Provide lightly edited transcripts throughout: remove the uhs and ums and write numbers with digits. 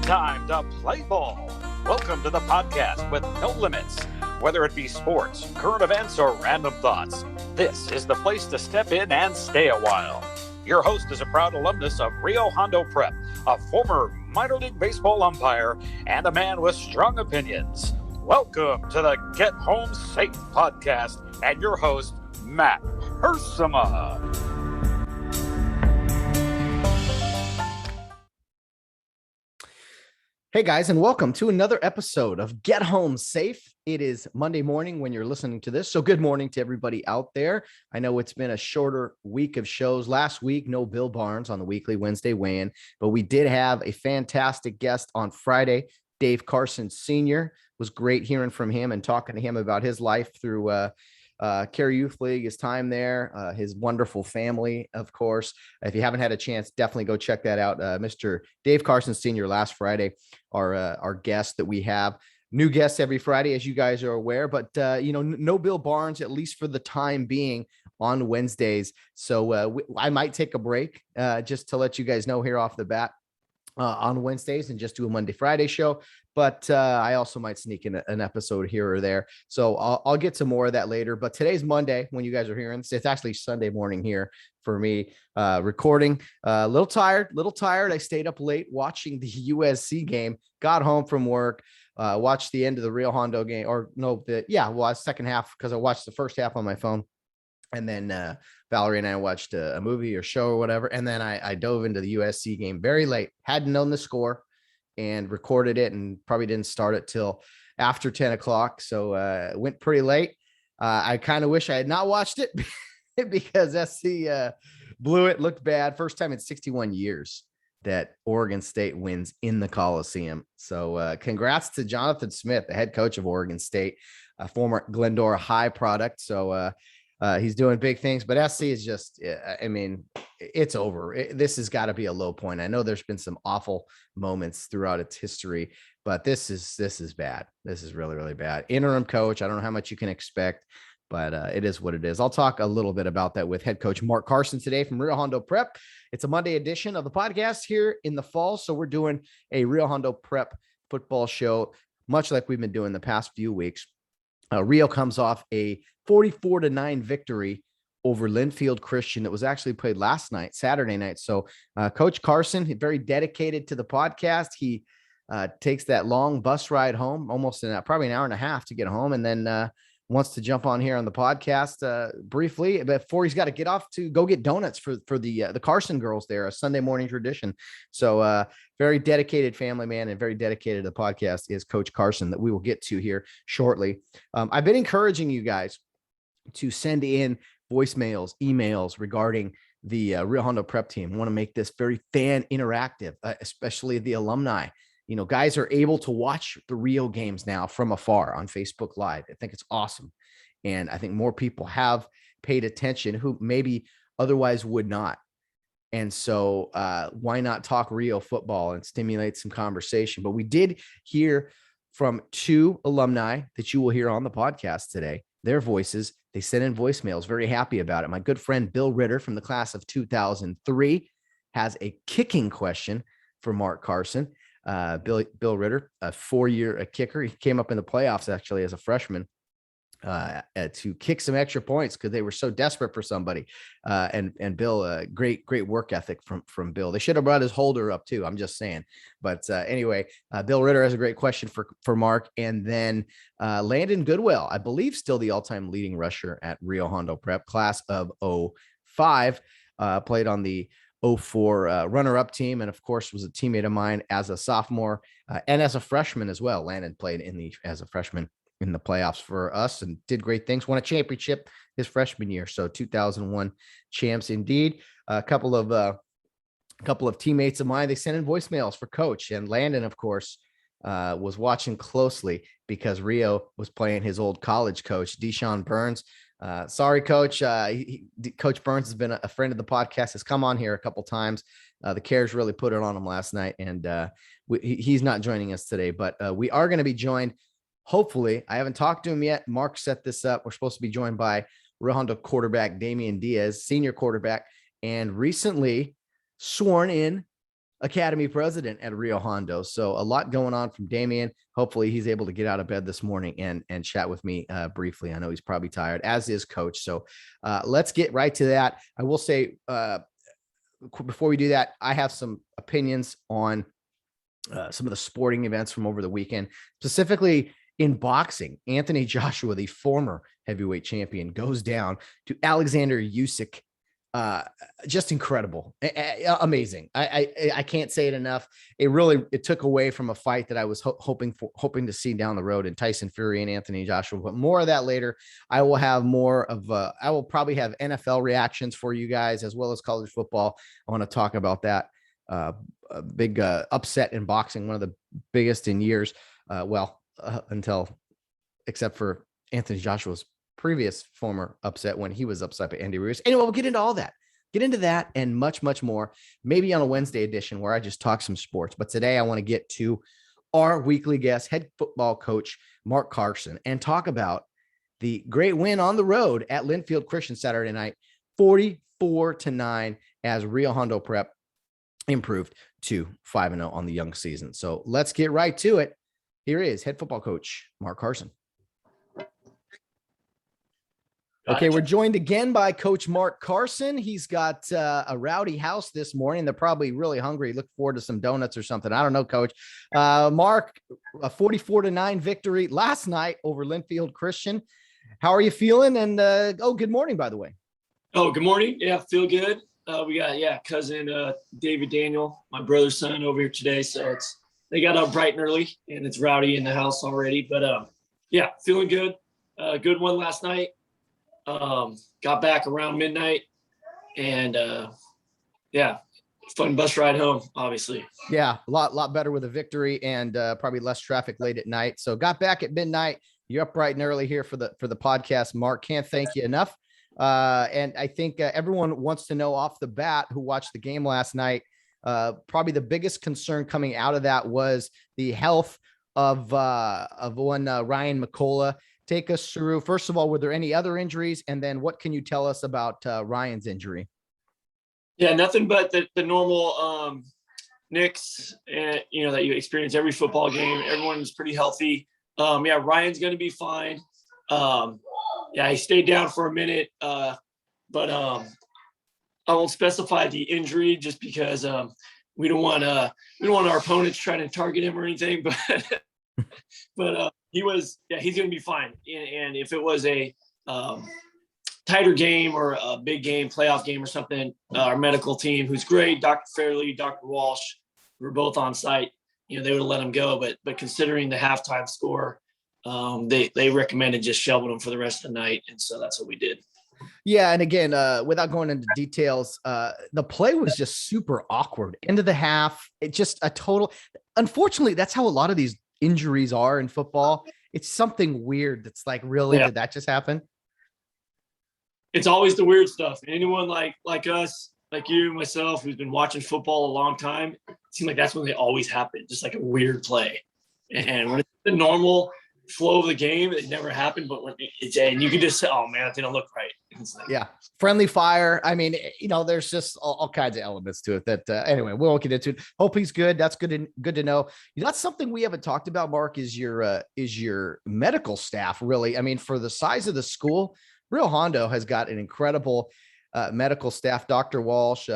time to play ball. Welcome to the podcast with no limits. Whether it be sports, current events, or random thoughts, this is the place to step in and stay a while. Your host is a proud alumnus of Rio Hondo Prep, a former minor league baseball umpire, and a man with strong opinions. Welcome to the Get Home Safe podcast and your host, Matt Hersema. Hey guys, and welcome to another episode of Get Home Safe. It is Monday morning when you're listening to this, so good morning to everybody out there. I know it's been a shorter week of shows. Last week, no Bill Barnes on the weekly Wednesday weigh-in, but we did have a fantastic guest on Friday. Dave Carson Sr. It was great hearing from him and talking to him about his life through Cary Youth League, his time there, his wonderful family, of course. If you haven't had a chance, definitely go check that out. Mr. Dave Carson Sr. last Friday, our guest that we have. New guests every Friday, as you guys are aware, but no Bill Barnes, at least for the time being, on Wednesdays. So I might take a break just to let you guys know here off the bat. On Wednesdays and just do a Monday, Friday show. But I also might sneak in an episode here or there. So I'll get to more of that later. But today's Monday when you guys are hearing this. It's actually Sunday morning here for me recording. A little tired. I stayed up late watching the USC game, got home from work, watched the end of the Rio Hondo game. Second half because I watched the first half on my phone. And then Valerie and I watched a movie or show or whatever. And then I dove into the USC game very late, hadn't known the score, and recorded it and probably didn't start it till after 10 o'clock. So it went pretty late. I kind of wish I had not watched it because SC blew it, looked bad. First time in 61 years that Oregon State wins in the Coliseum. So congrats to Jonathan Smith, the head coach of Oregon State, a former Glendora High product. So he's doing big things, but SC is just, it's over. This has got to be a low point. I know there's been some awful moments throughout its history, but this is bad. This is really, really bad. Interim coach. I don't know how much you can expect, but it is what it is. I'll talk a little bit about that with head coach Mark Carson today from Rio Hondo Prep. It's a Monday edition of the podcast here in the fall. So we're doing a Rio Hondo Prep football show, much like we've been doing the past few weeks. Rio comes off a 44-9 victory over Linfield Christian. It was actually played last night, Saturday night. So Coach Carson, very dedicated to the podcast. He takes that long bus ride home, almost probably an hour and a half to get home, and then wants to jump on here on the podcast briefly before he's got to get off to go get donuts for the Carson girls there, a Sunday morning tradition. So very dedicated family man and very dedicated to the podcast is Coach Carson that we will get to here shortly. I've been encouraging you guys to send in voicemails, emails regarding the Rio Hondo Prep team. I want to make this very fan interactive, especially the alumni. You know, guys are able to watch the Rio games now from afar on Facebook Live. I think it's awesome. And I think more people have paid attention who maybe otherwise would not. And so why not talk Rio football and stimulate some conversation? But we did hear from two alumni that you will hear on the podcast today, their voices. They sent in voicemails, very happy about it. My good friend Bill Ritter from the class of 2003 has a kicking question for Mark Carson. Bill Ritter, a 4-year kicker. He came up in the playoffs actually as a freshman to kick some extra points because they were so desperate for somebody. And Bill, great work ethic from Bill. They should have brought his holder up too. I'm just saying. But anyway, Bill Ritter has a great question for Mark. And then Landon Goodwell, I believe still the all-time leading rusher at Rio Hondo Prep, class of 05, played on the 04 runner-up team, and of course was a teammate of mine as a sophomore and as a freshman as well. Landon played as a freshman in the playoffs for us and did great things. Won a championship his freshman year, so 2001 champs indeed. A couple of teammates of mine, they sent in voicemails for Coach, and Landon, of course, was watching closely because Rio was playing his old college coach, Deshaun Burns. Sorry, Coach. Coach Burns has been a friend of the podcast, has come on here a couple times. The Cares really put it on him last night, and he's not joining us today, but we are going to be joined. Hopefully, I haven't talked to him yet. Mark set this up. We're supposed to be joined by Rio Hondo quarterback Damian Diaz, senior quarterback, and recently sworn in Academy president at Rio Hondo. So a lot going on from Damian. Hopefully he's able to get out of bed this morning and chat with me briefly. I know he's probably tired, as is Coach. So let's get right to that. I will say before we do that, I have some opinions on some of the sporting events from over the weekend, specifically in boxing. Anthony Joshua, the former heavyweight champion, goes down to Alexander Usyk. Just incredible, amazing. I can't say it enough. It took away from a fight that I was hoping to see down the road in Tyson Fury and Anthony Joshua, but more of that later. I will probably have NFL reactions for you guys as well as college football. I want to talk about that. A big upset in boxing, one of the biggest in years. Except for Anthony Joshua's previous former upset when he was upset by Andy Ruiz. Anyway, we'll get into all that. Get into that and much, much more, maybe on a Wednesday edition where I just talk some sports. But today I want to get to our weekly guest, head football coach Mark Carson, and talk about the great win on the road at Linfield Christian Saturday night, 44-9, as Rio Hondo Prep improved to 5-0 on the young season. So let's get right to it. Here is head football coach Mark Carson. Okay, we're joined again by Coach Mark Carson. He's got a rowdy house this morning. They're probably really hungry. Look forward to some donuts or something. I don't know, Coach. Mark, a 44-9 victory last night over Linfield Christian. How are you feeling? And good morning, by the way. Oh, good morning. Yeah, feel good. We got cousin David Daniel, my brother's son, over here today. So they got up bright and early, and it's rowdy in the house already. But feeling good. Good one last night. Got back around midnight, and fun bus ride home, obviously. Yeah, a lot better with a victory and probably less traffic late at night. So got back at midnight. You're up bright and early here for the podcast, Mark. Can't thank you enough. And I think everyone wants to know off the bat who watched the game last night. Probably the biggest concern coming out of that was the health of one Ryan McCullough. Take us through, first of all, were there any other injuries? And then what can you tell us about Ryan's injury? Yeah, nothing but the normal nicks, that you experience every football game. Everyone's pretty healthy. Ryan's going to be fine. He stayed down for a minute, but I won't specify the injury just because we don't want our opponents trying to target him or anything. But he's going to be fine. And if it was a tighter game or a big game, playoff game or something, our medical team, who's great, Dr. Fairley, Dr. Walsh, we're both on site, they would have let him go. But considering the halftime score, they recommended just shelving him for the rest of the night. And so that's what we did. Yeah. And again, without going into details, the play was just super awkward. End of the half, it just unfortunately, that's how a lot of these injuries are in football. It's something weird that's like, really, did that just happen? It's always the weird stuff. Anyone like us, like you, myself, who's been watching football a long time, it seems like that's when they always happen, just like a weird play. And when it's the normal flow of the game, it never happened. But when and you can just say, oh man, it didn't look right. Friendly fire. I mean, there's just all kinds of elements to it that anyway, we won't get into it. Hope he's good. That's good to know. That's something we haven't talked about, Mark, is your medical staff. Really, I mean, for the size of the school, Rio Hondo has got an incredible medical staff. Dr. Walsh,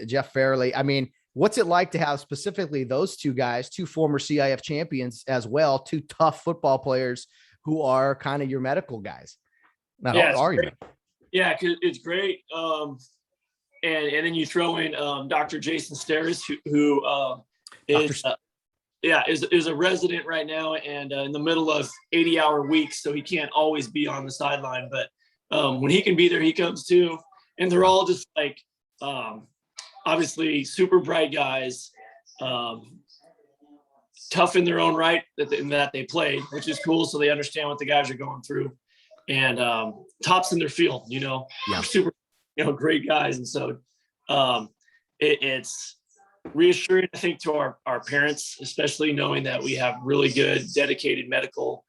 Jeff Fairley. I mean, what's it like to have specifically those two guys, two former CIF champions as well, two tough football players who are kind of your medical guys? Not all argument. Yeah, it's great. And then you throw in Dr. Jason Steris, who is a resident right now and in the middle of 80-hour weeks, so he can't always be on the sideline. But when he can be there, he comes too. And they're all just like obviously super bright guys, tough in their own right in that they played, which is cool. So they understand what the guys are going through, and tops in their field, super, great guys. And so it's reassuring, I think, to our parents, especially knowing that we have really good, dedicated medical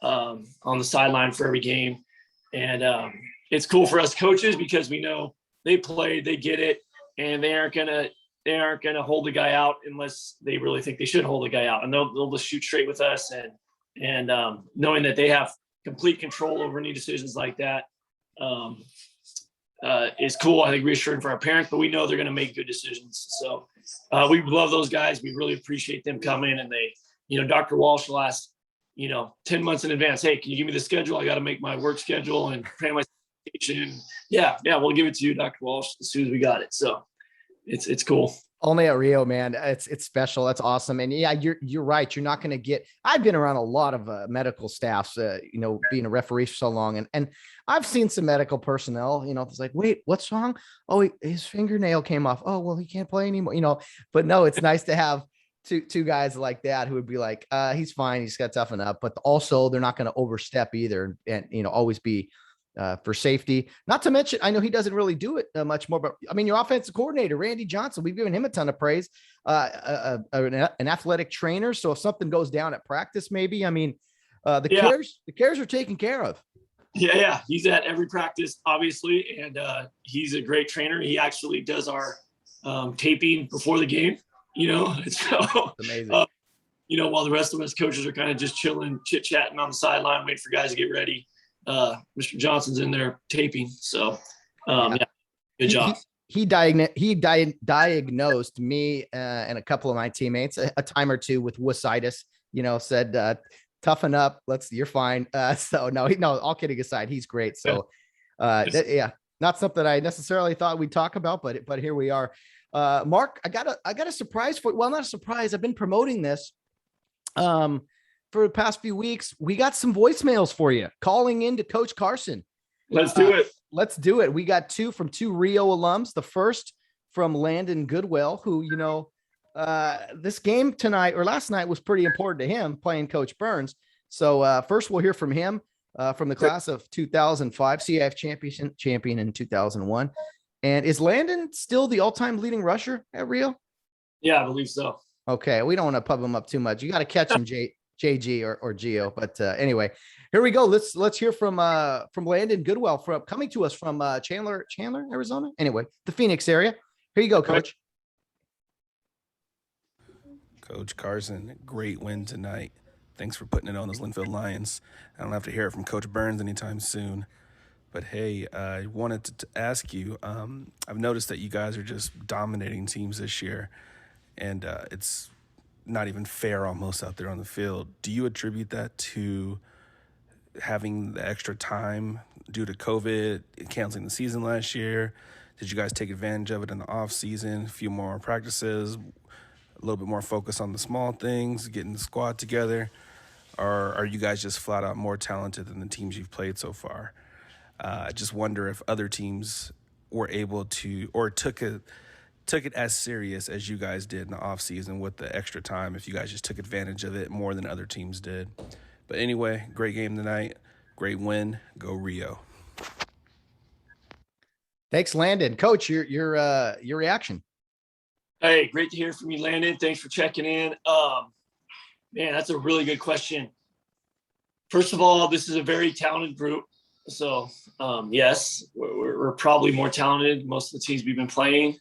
on the sideline for every game. And it's cool for us coaches because we know they played, they get it, and they aren't going to they aren't going to hold the guy out unless they really think they should hold the guy out, and they'll just shoot straight with us. And knowing that they have complete control over any decisions like that is cool. I think reassuring for our parents, but we know they're going to make good decisions. So we love those guys. We really appreciate them coming. And they, Dr. Walsh will ask, 10 months in advance, hey, can you give me the schedule? I got to make my work schedule and plan my vacation. Yeah, we'll give it to you, Dr. Walsh, as soon as we got it. So it's cool. Only at Rio, man. It's special. That's awesome. And yeah, you're right. You're not going to get, I've been around a lot of medical staffs, being a referee for so long. And I've seen some medical personnel, it's like, wait, what's wrong? Oh, his fingernail came off. Oh, well, he can't play anymore, but no, it's nice to have two guys like that who would be like, he's fine. He's got to toughen up, but also they're not going to overstep either. And, always be, for safety, not to mention, I know he doesn't really do it much more, but I mean, your offensive coordinator, Randy Johnson, we've given him a ton of praise, an athletic trainer. So if something goes down at practice, maybe, the cares are taken care of. Yeah. He's at every practice, obviously. And he's a great trainer. He actually does our taping before the game, so amazing. While the rest of us coaches are kind of just chilling, chit-chatting on the sideline, waiting for guys to get ready. Mr. Johnson's in there taping. So, good job. He diagnosed me and a couple of my teammates a time or two with wussitis, said, toughen up. You're fine. So no, all kidding aside, he's great. So, not something I necessarily thought we'd talk about, but here we are. Mark, I got a surprise for, well, not a surprise. I've been promoting this, for the past few weeks. We got some voicemails for you calling into Coach Carson. Let's do it. Let's do it. We got two from two Rio alums. The first from Landon Goodwell, who, this game tonight or last night was pretty important to him playing Coach Burns. So first we'll hear from him, from the class of 2005, CIF champion in 2001. And is Landon still the all-time leading rusher at Rio? Yeah, I believe so. Okay. We don't want to pub him up too much. You got to catch him, JG or Geo. But anyway, here we go. Let's hear from Landon Goodwell coming to us from Chandler, Arizona. Anyway, the Phoenix area. Here you go, Coach. Coach Carson, great win tonight. Thanks for putting it on those Linfield Lions. I don't have to hear it from Coach Burns anytime soon. But hey, I wanted to ask you, I've noticed that you guys are just dominating teams this year, and it's not even fair almost out there on the field. Do you attribute that to having the extra time due to COVID, canceling the season last year? Did you guys take advantage of it in the off season? A few more practices, a little bit more focus on the small things, getting the squad together? Or are you guys just flat out more talented than the teams you've played so far? I just wonder if other teams were able to, or took it as serious as you guys did in the offseason with the extra time, if you guys just took advantage of it more than other teams did. But anyway, great game tonight. Great win. Go Rio. Thanks, Landon. Coach, your reaction. Hey, great to hear from you, Landon. Thanks for checking in. Man, that's a really good question. First of all, this is a very talented group. So, yes, we're probably more talented than most of the teams we've been playing.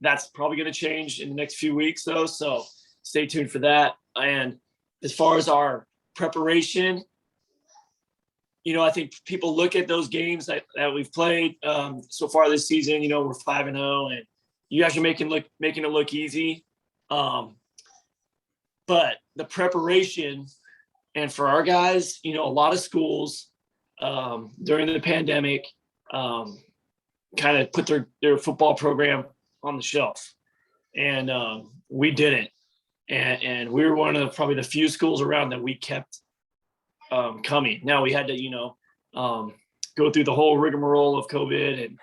That's probably going to change in the next few weeks, though. So stay tuned for that. And as far as our preparation, I think people look at those games that we've played so far this season. We're 5-0, and you guys are making it look easy. But the preparation, and for our guys, a lot of schools during the pandemic kind of put their football program on the shelf, and we didn't. And we were one of probably the few schools around that we kept coming. Now we had to, go through the whole rigmarole of COVID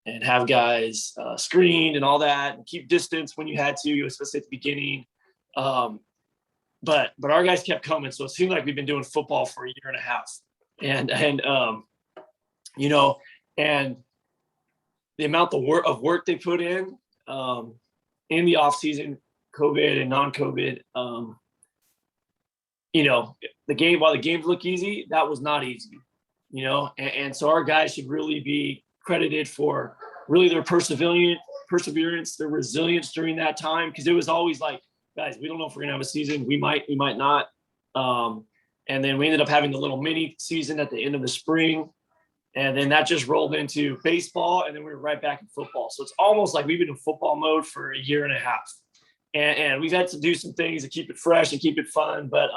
and have guys screened and all that, and keep distance when you had to, especially at the beginning. But our guys kept coming, so it seemed like we've been doing football for a year and a half, and the amount of work they put in the off season, COVID and non-COVID, while the games look easy, that was not easy, and so our guys should really be credited for really their perseverance perseverance, their resilience during that time. Because it was always like, guys, we don't know if we're gonna have a season. We might not. And then we ended up having the little mini season at the end of the spring. And then that just rolled into baseball. And then we were right back in football. So it's almost like we've been in football mode for a year and a half. And we've had to do some things to keep it fresh and keep it fun. But,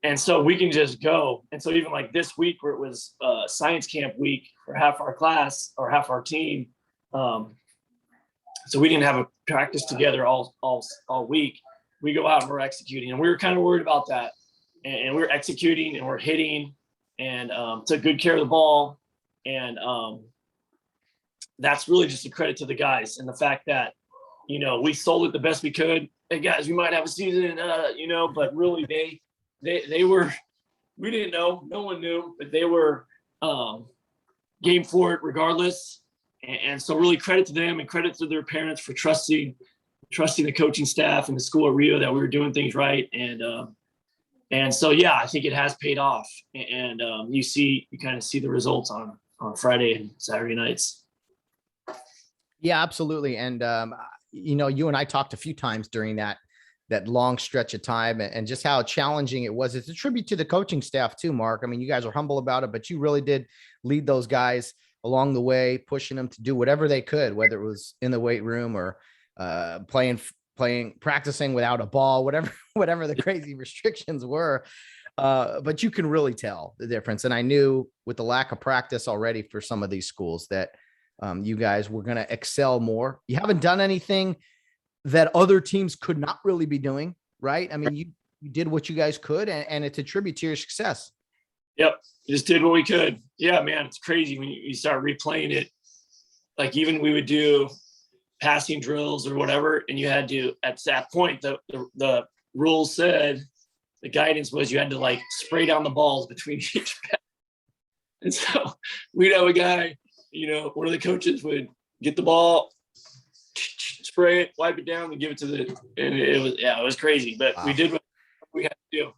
and so we can just go. And so even like this week where it was science camp week for half our class or half our team. So we didn't have a practice together all week. We go out and we're executing, and we were kind of worried about that. And we're executing and we're hitting and took good care of the ball. And that's really just a credit to the guys and the fact that, you know, we sold it the best we could. Hey guys, we might have a season, you know, but really they were, we didn't know, no one knew, but they were game for it regardless. And so really credit to them and credit to their parents for trusting the coaching staff and the school at Rio that we were doing things right. And so, yeah, I think it has paid off. And you kind of see the results on Friday and Saturday nights. Yeah, absolutely. And, you know, you and I talked a few times during that long stretch of time and just how challenging it was. It's a tribute to the coaching staff too, Mark. I mean, you guys are humble about it, but you really did lead those guys along the way, pushing them to do whatever they could, whether it was in the weight room or practicing without a ball, whatever the crazy restrictions were. But you can really tell the difference. And I knew with the lack of practice already for some of these schools that you guys were going to excel more. You haven't done anything that other teams could not really be doing, right? I mean, you did what you guys could, and it's a tribute to your success. Yep. Just did what we could. Yeah, man, it's crazy when you start replaying it. Like even we would do passing drills or whatever, and you had to, at that point, the rules said, the guidance was you had to like spray down the balls between each pass. And so we'd have a guy, you know, one of the coaches would get the ball, spray it, wipe it down, and give it to and it was crazy, but wow. We did what we had to do.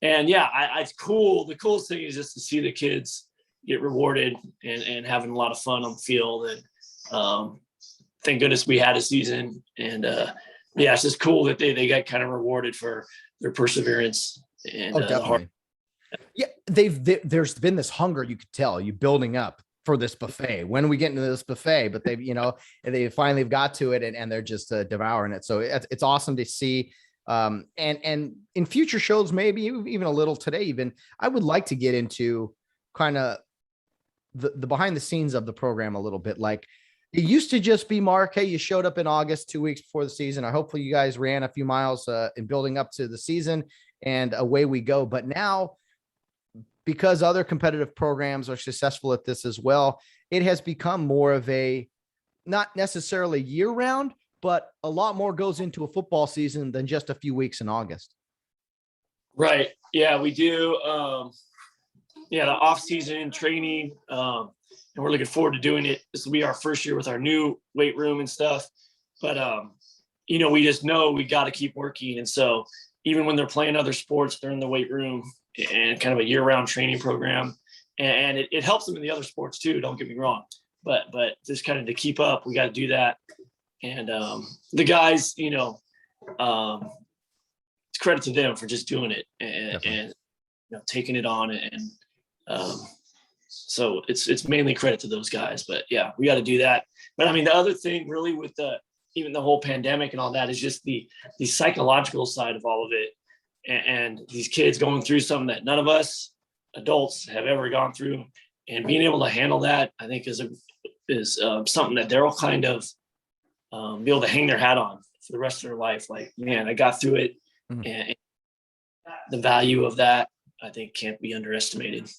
And yeah, it's cool. The coolest thing is just to see the kids get rewarded and having a lot of fun on the field. And thank goodness we had a season. And yeah, it's just cool that they got kind of rewarded for their perseverance. And definitely. Yeah, there's been this hunger, you could tell, you building up for this buffet. When are we get into this buffet? But they've, you know, they finally have got to it and they're just devouring it. So it's awesome to see. And in future shows, maybe even a little today, even I would like to get into kind of the behind the scenes of the program a little bit. Like it used to just be, Mark, hey, you showed up in August, 2 weeks before the season. I hopefully you guys ran a few miles in building up to the season and away we go. But now, because other competitive programs are successful at this as well, it has become more of a, not necessarily year round, but a lot more goes into a football season than just a few weeks in August. Right. Yeah, we do. The off-season training, and we're looking forward to doing it. This will be our first year with our new weight room and stuff. But, you know, we just know we got to keep working. And so even when they're playing other sports, they're in the weight room and kind of a year-round training program. And it helps them in the other sports too, don't get me wrong. But just kind of to keep up, we got to do that. And the guys, you know, it's credit to them for just doing it and you know, taking it on. And so it's mainly credit to those guys. But yeah, we got to do that. But I mean, the other thing really with even the whole pandemic and all that is just the psychological side of all of it. And these kids going through something that none of us adults have ever gone through, and being able to handle that, I think is something that they're all kind of be able to hang their hat on for the rest of their life. Like, man, I got through it. And the value of that, I think, can't be underestimated.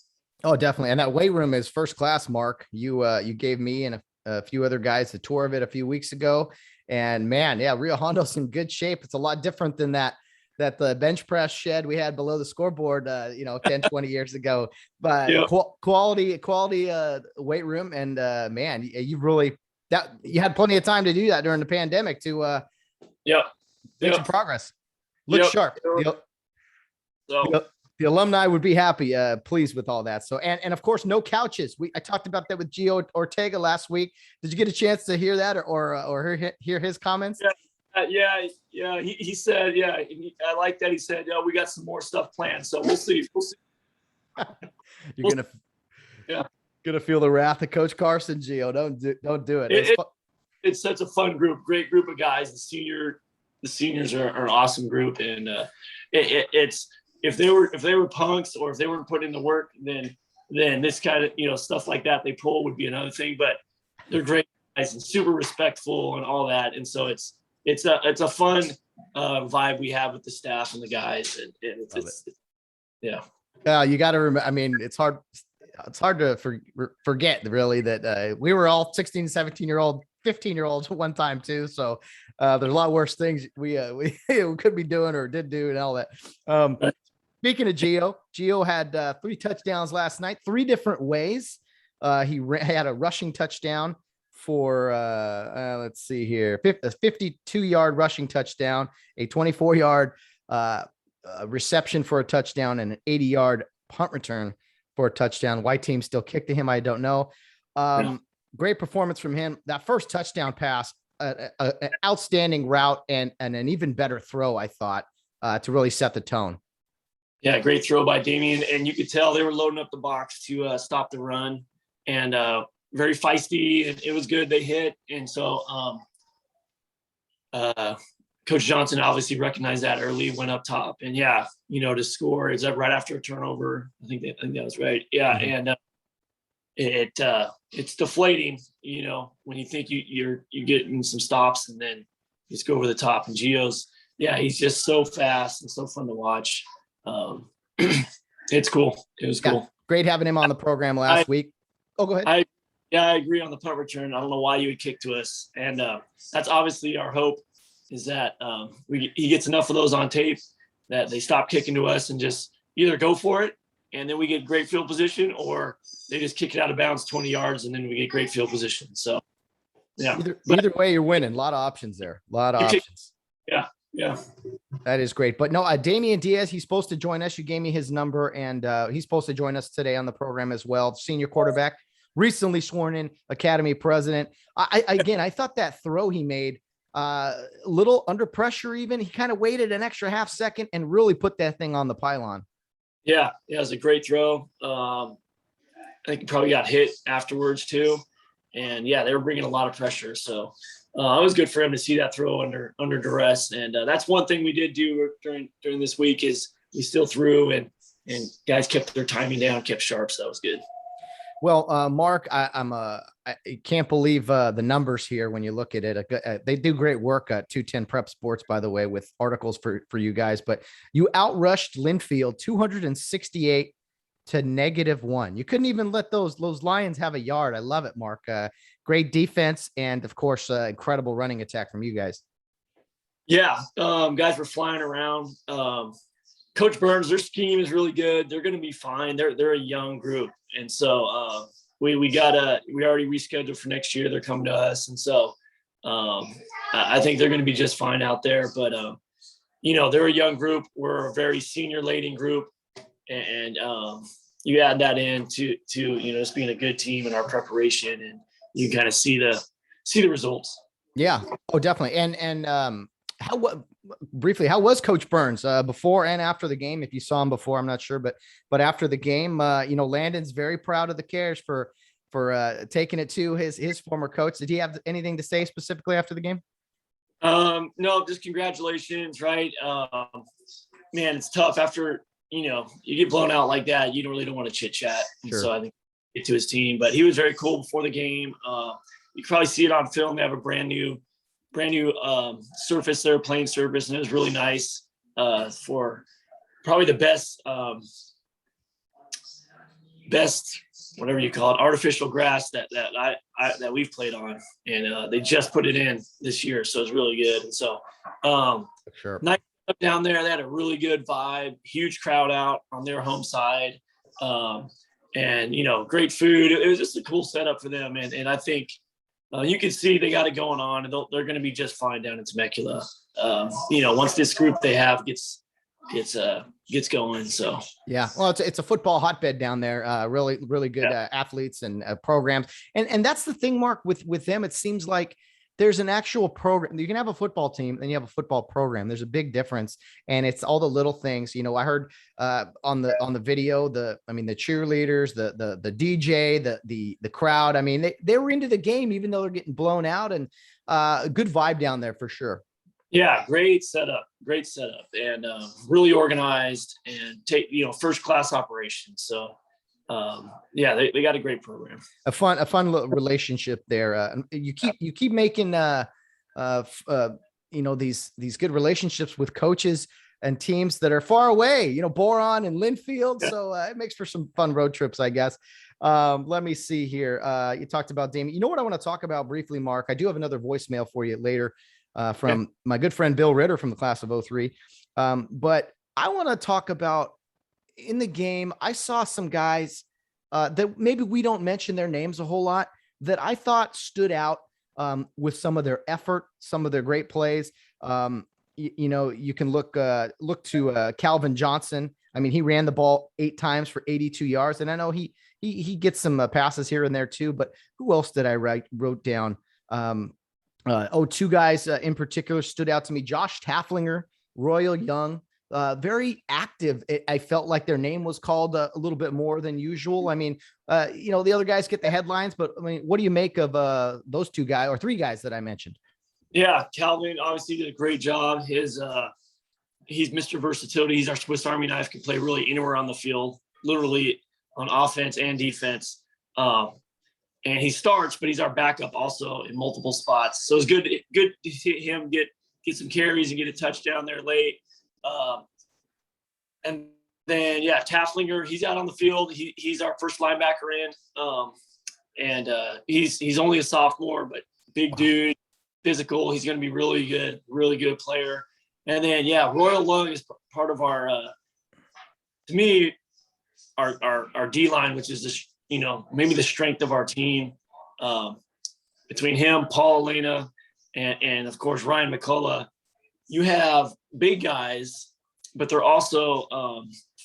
Oh, definitely. And that weight room is first class, Mark. You gave me and a few other guys the tour of it a few weeks ago. And man, yeah, Rio Hondo's in good shape. It's a lot different than that the bench press shed we had below the scoreboard, 10, 20 years ago, but yeah. quality weight room. And man, you really, you had plenty of time to do that during the pandemic to make some progress. Look sharp. So The alumni would be happy, pleased with all that. So, and of course, no couches. I talked about that with Gio Ortega last week. Did you get a chance to hear that or hear his comments? Yeah. He said, I like that. He said, we got some more stuff planned. So we'll see. You're gonna feel the wrath of Coach Carson, Gio. Don't do it. It's such a fun group, great group of guys. The seniors are an awesome group, and it's if they were punks or if they weren't putting in the work, then this kind of stuff like that they pull would be another thing. But they're great guys and super respectful and all that, and so it's a fun vibe we have with the staff and the guys, and it's yeah. You got to remember. I mean, it's hard to forget really that we were all 16, 17-year-old, 15-year-olds at one time too. So there's a lot worse things we could be doing or did do and all that. Speaking of Gio had 3 touchdowns last night, 3 different ways. He had a rushing touchdown for let's see here, a 52-yard rushing touchdown, a 24-yard reception for a touchdown, and an 80-yard punt return for a touchdown. White team still kicked to him. I don't know. Great performance from him. That first touchdown pass, an outstanding route and an even better throw, I thought, to really set the tone. Yeah, great throw by Damian, and you could tell they were loading up the box to stop the run, and very feisty. And it was good. They hit, and so Coach Johnson obviously recognized that early, went up top, and to score is that right after a turnover. I think that was right. Yeah, and it's deflating, when you think you're getting some stops and then you just go over the top. And Gio's, he's just so fast and so fun to watch. It's cool. It was cool. Great having him on the program last week. Oh, go ahead. I agree on the punt return. I don't know why you would kick to us, and that's obviously our hope, is that he gets enough of those on tape that they stop kicking to us and just either go for it, and then we get great field position, or they just kick it out of bounds 20 yards and then we get great field position. So, Either way, you're winning. A lot of options there. A lot of options. Yeah. That is great. But no, Damian Diaz, he's supposed to join us. You gave me his number, and he's supposed to join us today on the program as well. Senior quarterback, recently sworn in Academy president. I thought that throw he made, little under pressure even. He kind of waited an extra half second and really put that thing on the pylon. Yeah, it was a great throw. I think he probably got hit afterwards too. And they were bringing a lot of pressure. So it was good for him to see that throw under duress. And that's one thing we did do during this week is we still threw and guys kept their timing down, kept sharp. So that was good. Well, Mark, I can't believe the numbers here when you look at it. They do great work at 210 Prep Sports, by the way, with articles for you guys. But you outrushed Linfield 268 to -1. You couldn't even let those Lions have a yard. I love it, Mark. Great defense and, of course, incredible running attack from you guys. Yeah, guys were flying around. Coach Burns, their scheme is really good. They're going to be fine. They're a young group, and so we already rescheduled for next year. They're coming to us, and so I think they're going to be just fine out there. But they're a young group. We're a very senior laden group, and you add that in to just being a good team in our preparation, and you kind of see the results. Yeah. Oh, definitely. And how was Coach Burns before and after the game? If you saw him before, I'm not sure, but after the game, Landon's very proud of the Cares for taking it to his former coach. Did he have anything to say specifically after the game? No, just congratulations. Right. Man, it's tough after, you get blown out like that. You don't want to chit chat. Sure. So I think get to his team, but he was very cool before the game. You can probably see it on film. They have a brand new surface there, playing surface, and it was really nice for probably the best whatever you call it, artificial grass that we've played on, and they just put it in this year, so it's really good. And so sure. Nice up down there. They had a really good vibe, huge crowd out on their home side, and great food. It was just a cool setup for them, and I think you can see they got it going on, and they're going to be just fine down in Temecula. Once this group they have gets gets going. So yeah, well, it's a football hotbed down there. Really, really good athletes and programs, and that's the thing, Mark. With them, it seems like there's an actual program. You can have a football team and you have a football program. There's a big difference, and it's all the little things. You know, I heard on the video, the cheerleaders, the DJ, the crowd. I mean, they were into the game even though they're getting blown out, and a good vibe down there for sure. Yeah, great setup, and really organized and first class operation. So they got a great program. A fun little relationship there. You keep making these good relationships with coaches and teams that are far away. You know, Boron and Linfield. Yeah. So it makes for some fun road trips, I guess. Let me see here. You talked about Damian. You know what I want to talk about briefly, Mark? I do have another voicemail for you later. From my good friend Bill Ritter from the class of 03. But I want to talk about in the game. I saw some guys that maybe we don't mention their names a whole lot that I thought stood out with some of their effort, some of their great plays. You can look to Calvin Johnson. I mean, he ran the ball 8 times for 82 yards. And I know he gets some passes here and there too, but who else did I wrote down? 2 guys in particular stood out to me. Josh Tafflinger, Royal Young, very active. I felt like their name was called a little bit more than usual. I mean, the other guys get the headlines, but I mean, what do you make of those 2 guys or 3 guys that I mentioned? Yeah, Calvin obviously did a great job. He's Mr. Versatility. He's our Swiss Army knife, can play really anywhere on the field, literally on offense and defense. And he starts, but he's our backup also in multiple spots. So it's good to see him get some carries and get a touchdown there late. And then Tafflinger, he's out on the field. He's our first linebacker in. He's only a sophomore, but big dude, physical. He's going to be really good player. And then Royal Young is part of our to me our D line, which is maybe the strength of our team. Between him, Paul Elena, and of course Ryan McCullough, you have big guys, but they're also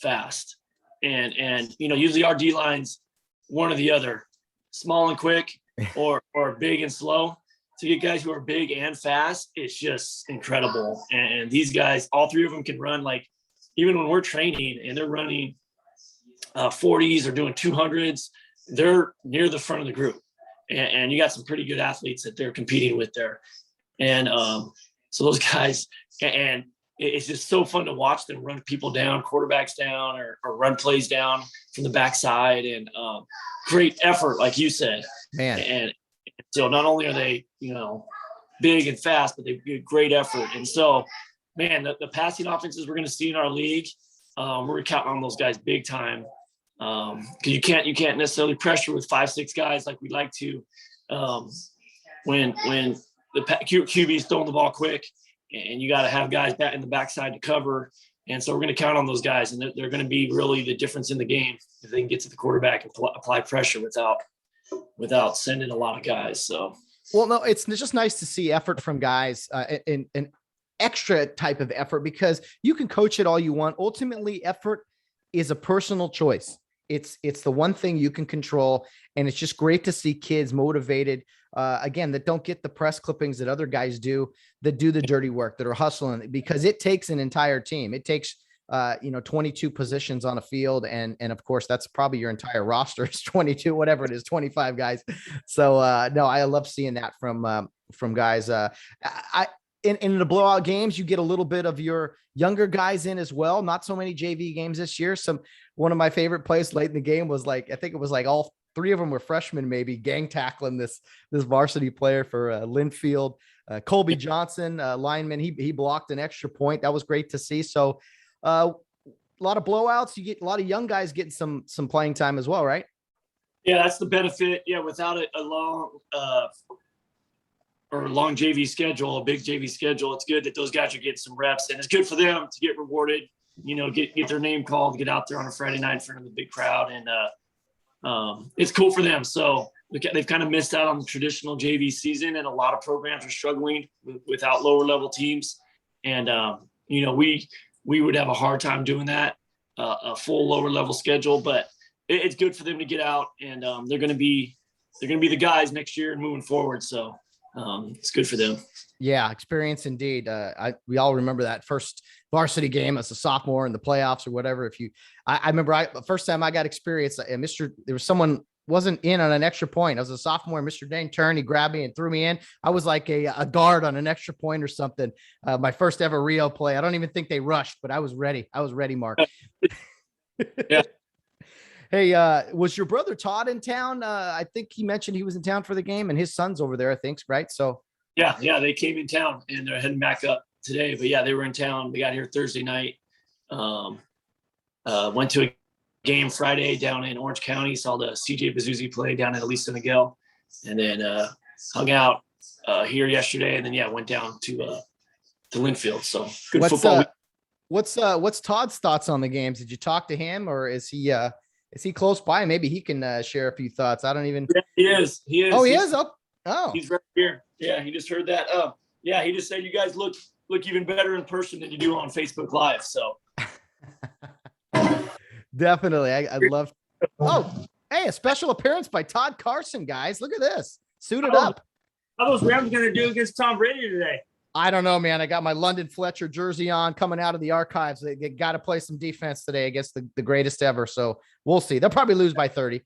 fast. And usually our D line's one or the other, small and quick, or big and slow. To get guys who are big and fast, it's just incredible. And these guys, all 3 of them can run, like, even when we're training and they're running 40s or doing 200s, they're near the front of the group, and you got some pretty good athletes that they're competing with there. And so those guys, and it's just so fun to watch them run people down, quarterbacks down, or run plays down from the backside. And great effort, like you said, man. And so not only are they, big and fast, but they give great effort. And so, man, the passing offenses we're going to see in our league, we're counting on those guys big time. Because you can't necessarily pressure with 5-6 guys like we'd like to when the QB is throwing the ball quick, and you got to have guys back in the backside to cover. And so we're going to count on those guys, and they're going to be really the difference in the game if they can get to the quarterback and apply pressure without sending a lot of guys. So, well, no, it's just nice to see effort from guys, an extra type of effort, because you can coach it all you want. Ultimately, effort is a personal choice. It's the one thing you can control. And it's just great to see kids motivated, again, that don't get the press clippings that other guys do, that do the dirty work, that are hustling, because it takes an entire team. It takes, 22 positions on a field. And of course, that's probably your entire roster is 22, whatever it is, 25 guys. So no, I love seeing that from guys. In the blowout games, you get a little bit of your younger guys in as well. Not so many JV games this year. One of my favorite plays late in the game was I think it was all 3 of them were freshmen, maybe gang tackling this varsity player for Linfield. Colby Johnson, lineman, he blocked an extra point. That was great to see. So a lot of blowouts. You get a lot of young guys getting some playing time as well, right? Yeah, that's the benefit. Yeah, without a long JV schedule, a big JV schedule, it's good that those guys are getting some reps, and it's good for them to get rewarded, get their name called, get out there on a Friday night in front of the big crowd. And it's cool for them. So they've kind of missed out on the traditional JV season, and a lot of programs are struggling without lower level teams. And, we would have a hard time doing that, a full lower level schedule. But it's good for them to get out, and they're going to be the guys next year and moving forward. So it's good for them. Yeah, experience indeed. We all remember that first varsity game as a sophomore in the playoffs or whatever. I remember the first time I got experience, there was someone wasn't in on an extra point. I was a sophomore. Mr. Dane turned, he grabbed me and threw me in. I was like a guard on an extra point or something. My first ever Rio play. I don't even think they rushed, but I was ready. Mark. Yeah. Hey, was your brother Todd in town? I think he mentioned he was in town for the game, and his son's over there, I think, right? So yeah, they came in town and they're heading back up today. But yeah, they were in town. They got here Thursday night. Went to a game Friday down in Orange County, saw the CJ Bezuzzi play down at Elisa Miguel, and then hung out here yesterday, and then went down to Linfield. So good football week. What's Todd's thoughts on the games? Did you talk to him, or is he close by? Maybe he can share a few thoughts. I don't even. Yeah, he is. Oh, he is. Oh, he's right here. Yeah, he just heard that. Yeah, he just said you guys look even better in person than you do on Facebook Live. So definitely, I love. Oh, hey, a special appearance by Todd Carson, guys. Look at this, suited up. How those Rams going to do against Tom Brady today? I don't know, man. I got my London Fletcher jersey on, coming out of the archives. They got to play some defense today against the greatest ever. So we'll see. They'll probably lose by 30.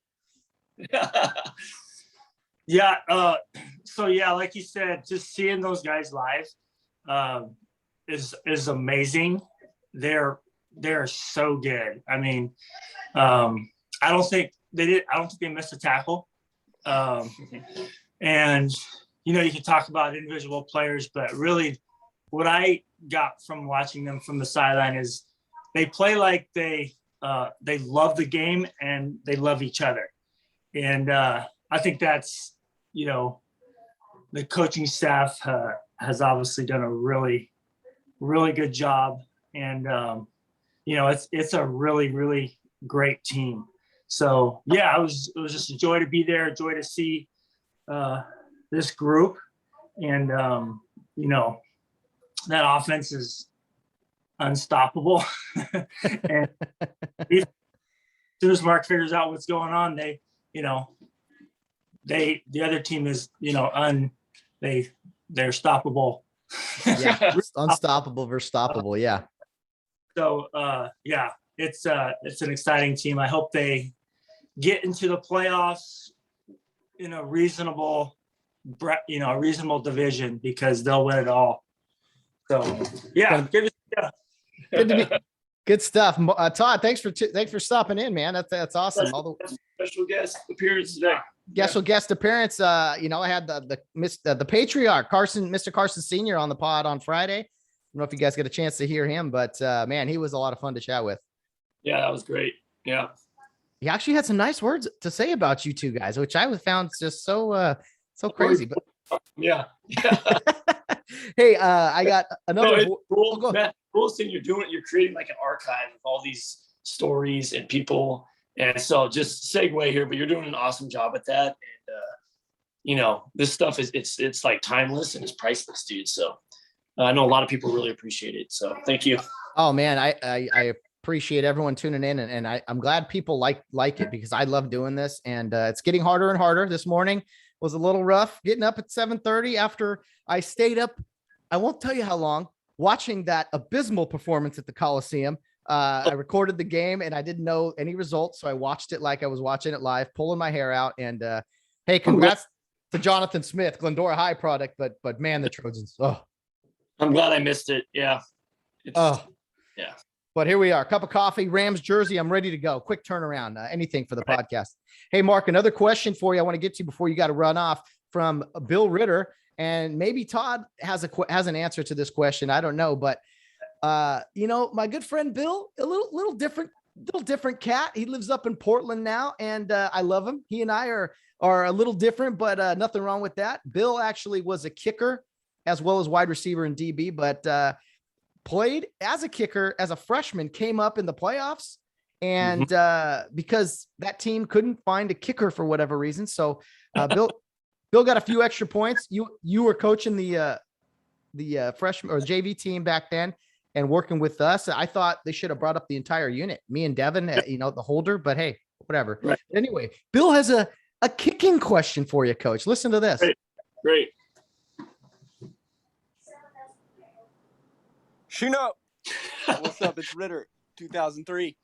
Yeah. So yeah, like you said, just seeing those guys live is amazing. They're so good. I mean, I don't think they missed a tackle. And you can talk about individual players, but really what I got from watching them from the sideline is they play like they love the game and they love each other. And I think that's, the coaching staff has obviously done a really, really good job. And, it's a really, really great team. So yeah, it was just a joy to be there, a joy to see this group. And, that offense is unstoppable. And as soon as Mark figures out what's going on, the other team is, they're stoppable. Yeah, unstoppable versus stoppable. Yeah. So it's an exciting team. I hope they get into the playoffs in a reasonable division, because they'll win it all. So yeah, good stuff. Todd, thanks for stopping in, man. That's awesome. Special guest appearance today. Guest appearance. I had the patriarch Mr. Carson Sr. on the pod on Friday. I don't know if you guys get a chance to hear him, but man, he was a lot of fun to chat with. Yeah, that was great. Yeah. He actually had some nice words to say about you two guys, which I found just so crazy. But yeah. Hey, I got another. Cool. Matt, cool thing you're doing. You're creating like an archive of all these stories and people. And so just segue here, but you're doing an awesome job at that. And, this stuff it's like timeless and it's priceless, dude. So I know a lot of people really appreciate it. So thank you. Oh man, I appreciate everyone tuning in, and I'm glad people like it, because I love doing this, and it's getting harder and harder. This morning was a little rough, getting up at 7:30 after I stayed up. I won't tell you how long, watching that abysmal performance at the Coliseum. I recorded the game and I didn't know any results, so I watched it like I was watching it live, pulling my hair out. And hey, congrats to Jonathan Smith, Glendora High product, but man, the Trojans. Oh, I'm glad I missed it. Yeah. Yeah. But here we are, cup of coffee, Rams jersey. I'm ready to go. Quick turnaround, anything for the podcast. Hey, Mark, another question for you I want to get to before you got to run off, from Bill Ritter. And maybe Todd has an answer to this question. I don't know, but my good friend Bill, a little different cat. He lives up in Portland now, and I love him. He and I are a little different, but nothing wrong with that. Bill actually was a kicker as well as wide receiver and DB, but played as a kicker as a freshman, came up in the playoffs, and because that team couldn't find a kicker for whatever reason. So Bill got a few extra points. You were coaching the freshman or JV team back then, and working with us. I thought they should have brought up the entire unit, me and Devin, the holder, but hey, whatever. Right. Anyway, Bill has a kicking question for you, Coach. Listen to this. Great. Shoot up. What's up? It's Ritter, 2003.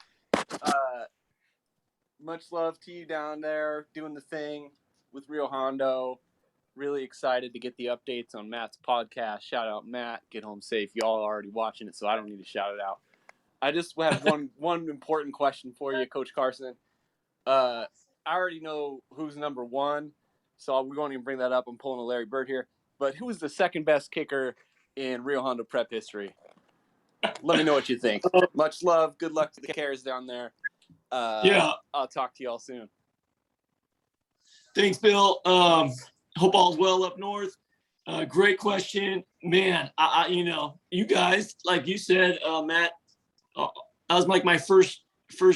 Much love to you down there doing the thing with Rio Hondo. Really excited to get the updates on Matt's podcast. Shout out Matt. Get home safe. Y'all are already watching it, so I don't need to shout it out. I just have one important question for you, Coach Carson. I already know who's number one, so we won't even bring that up. I'm pulling a Larry Bird here. But who was the second best kicker in Rio Hondo prep history? Let me know what you think. Much love. Good luck to the Cares down there. I'll talk to y'all soon. Thanks, Bill. Hope all's well up north. Great question, man. You guys, like you said, Matt, that was like my first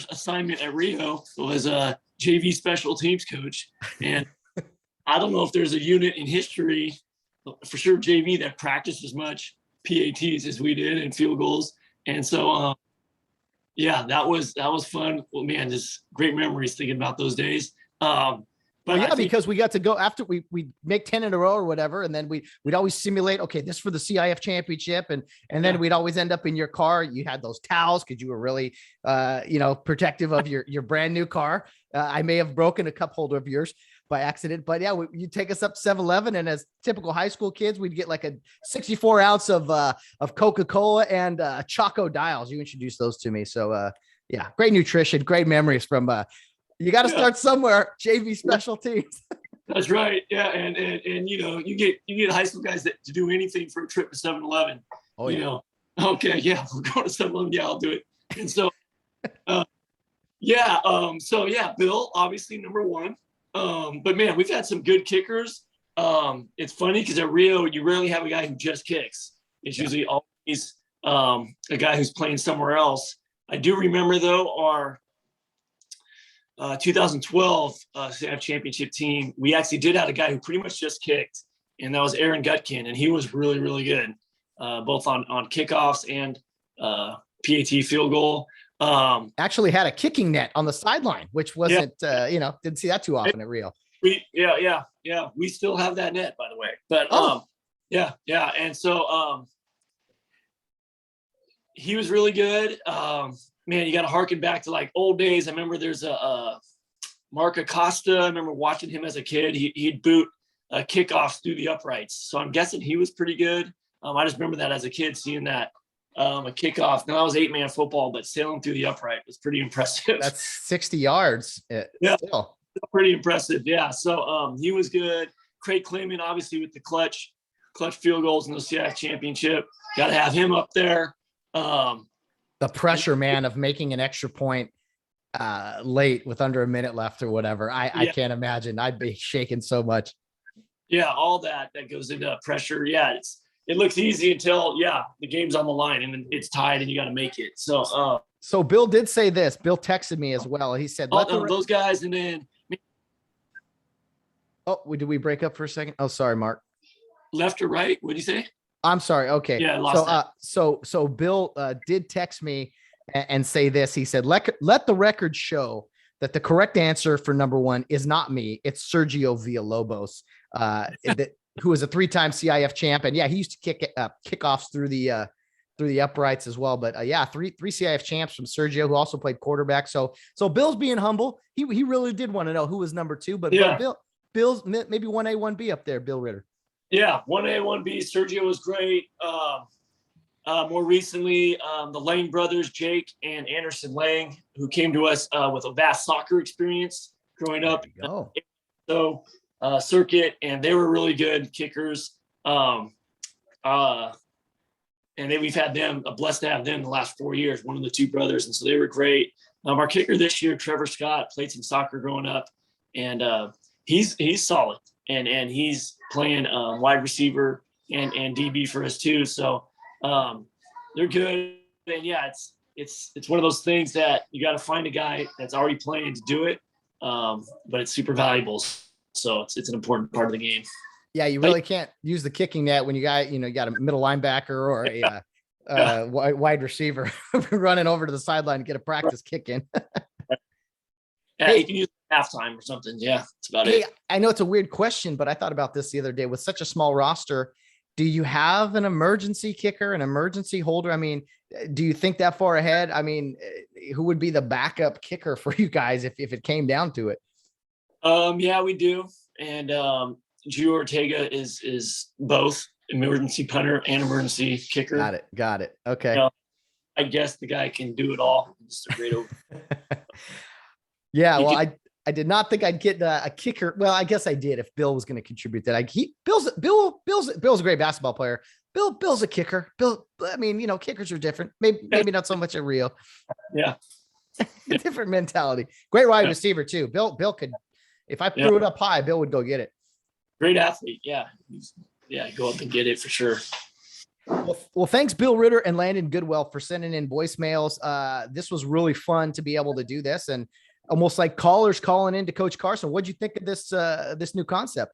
assignment at Rio was a JV special teams coach, and I don't know if there's a unit in history, for sure JV, that practiced as much PATs as we did and field goals. And so, that was fun. Well, man, just great memories thinking about those days. Because we got to go after we make 10 in a row or whatever. And then we'd always simulate, okay, this for the CIF championship. And then we'd always end up in your car. You had those towels because you were really, protective of your brand new car. I may have broken a cup holder of yours by accident, but yeah, you take us up 7-Eleven, and as typical high school kids, we'd get like a 64 ounce of Coca-Cola and Choco Dials. You introduced those to me. So great nutrition, great memories from, you got to start somewhere. JV special teams. That's right. Yeah. And you get high school guys that to do anything for a trip to 7-Eleven. Oh, yeah. Okay. Yeah. We're going to 7-Eleven. Yeah, I'll do it. And so, Bill, obviously number one. But man, we've had some good kickers. It's funny because at Rio, you rarely have a guy who just kicks. It's usually always a guy who's playing somewhere else. I do remember though, our 2012 CIF championship team, we actually did have a guy who pretty much just kicked, and that was Aaron Gutkin, and he was really, really good, both on kickoffs and PAT field goal. Actually had a kicking net on the sideline, which wasn't, didn't see that too often at Rio. We still have that net, by the way. But and so he was really good. Man, you got to harken back to like old days. I remember there's a Mark Acosta. I remember watching him as a kid. He'd boot kickoffs through the uprights. So I'm guessing he was pretty good. I just remember that as a kid, seeing that a kickoff. Now that was 8-man football, but sailing through the upright was pretty impressive. That's 60 yards. Still. Pretty impressive. Yeah. So he was good. Craig Clayman, obviously with the clutch field goals in the CIF championship. Got to have him up there. The pressure, man, of making an extra point late with under a minute left or whatever. I can't imagine. I'd be shaking so much. Yeah, all that goes into pressure. Yeah, it looks easy until the game's on the line and then it's tied and you got to make it. So so Bill did say this. Bill texted me as well. He said, those guys, and then did we break up for a second? Oh, sorry, Mark. Left or right? What did you say? I'm sorry. Okay. Yeah, I lost that. So Bill did text me and say this. He said, let the record show that the correct answer for number one is not me. It's Sergio Villalobos, who is a 3-time CIF champ. And he used to kick kickoffs through the uprights as well. But three CIF champs from Sergio, who also played quarterback. So Bill's being humble. He really did want to know who was number two, but Bill's maybe 1A, 1B up there, Bill Ritter. Yeah, 1A, 1B. Sergio was great. More recently, the Lang brothers, Jake and Anderson Lang, who came to us with a vast soccer experience growing up. Circuit, and they were really good kickers. And then we've had them, blessed to have them the last 4 years, one of the two brothers. And so they were great. Our kicker this year, Trevor Scott, played some soccer growing up, and he's solid. And he's playing wide receiver and DB for us too. So they're good. And it's one of those things that you got to find a guy that's already playing to do it. But it's super valuable. So it's an important part of the game. Yeah, you really can't use the kicking net when you got a middle linebacker or wide receiver running over to the sideline to get a practice kick in. Yeah, you can use halftime or something. Yeah, that's about it. I know it's a weird question, but I thought about this the other day. With such a small roster, do you have an emergency kicker, an emergency holder? I mean, do you think that far ahead? I mean, who would be the backup kicker for you guys if it came down to it? Yeah, we do. And Gio Ortega is both emergency punter and emergency kicker. Got it. Okay. I guess the guy can do it all. Just a great over. Yeah, well, I did not think I'd get a kicker. Well, I guess I did if Bill was going to contribute that. Bill's a great basketball player. Bill's a kicker. I mean, kickers are different. Maybe not so much at Rio. Yeah. Different mentality. Great wide receiver too. Bill could, if I threw it up high, Bill would go get it. Great athlete. Yeah. Go up and get it for sure. Well, thanks, Bill Ritter and Landon Goodwell, for sending in voicemails. This was really fun to be able to do this, and almost like callers calling in to Coach Carson. What'd you think of this new concept?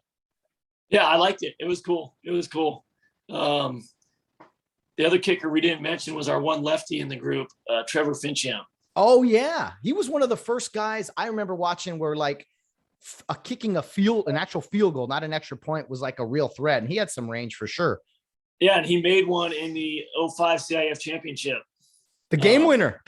Yeah, I liked it. It was cool. The other kicker we didn't mention was our one lefty in the group, Trevor Fincham. Oh yeah, he was one of the first guys I remember watching where like kicking an actual field goal, not an extra point, was like a real threat, and he had some range for sure. Yeah, and he made one in the 05 CIF championship. The game winner.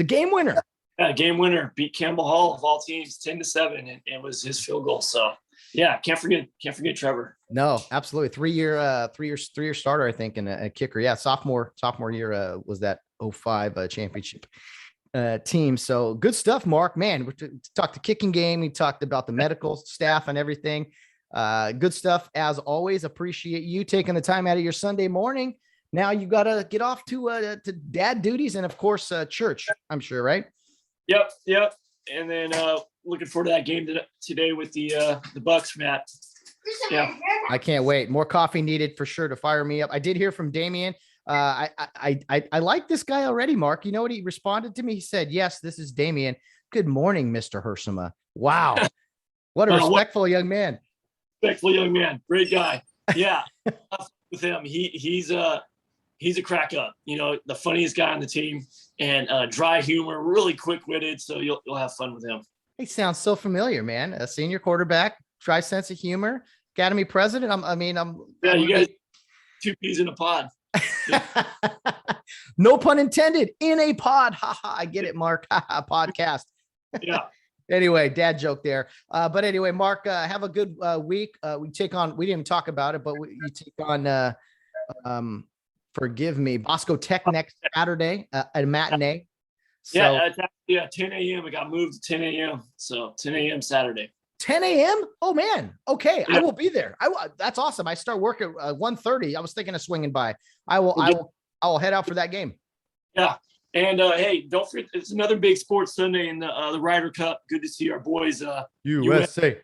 Yeah, game winner, beat Campbell Hall of all teams 10-7, and was his field goal. So yeah, can't forget Trevor. No, absolutely. 3 year starter, I think, and a kicker. Yeah, sophomore year was that 05 championship team. So good stuff, Mark. Man, we talked the kicking game. We talked about the medical staff and everything. Good stuff as always. Appreciate you taking the time out of your Sunday morning. Now you got to get off to dad duties and of course church, I'm sure, right? Yep. And then looking forward to that game today with the Bucks, Matt. Yeah. I can't wait. More coffee needed for sure to fire me up. I did hear from Damian. I like this guy already, Mark. You know what he responded to me? He said, "Yes, this is Damian. Good morning, Mr. Hersema." Wow. What a respectful young man. Respectful young man. Great guy. Yeah. With him. He's a crack up, the funniest guy on the team, and dry humor, really quick-witted. So you'll have fun with him. He sounds so familiar, man. A senior quarterback, dry sense of humor, academy president. You guys, two peas in a pod. No pun intended, in a pod. I get it, Mark. Podcast. Yeah. Anyway, dad joke there. But anyway, Mark, have a good week. We didn't even talk about it, but you take on, forgive me, Bosco Tech next Saturday, a matinee. So, yeah, 10 a.m. It got moved to 10 a.m. So 10 a.m. Saturday. 10 a.m. Oh man. Okay. Yeah. I will be there. That's awesome. I start work at 1:30. I was thinking of swinging by. I will head out for that game. Yeah. And hey, don't forget, it's another big sports Sunday in the Ryder Cup. Good to see our boys USA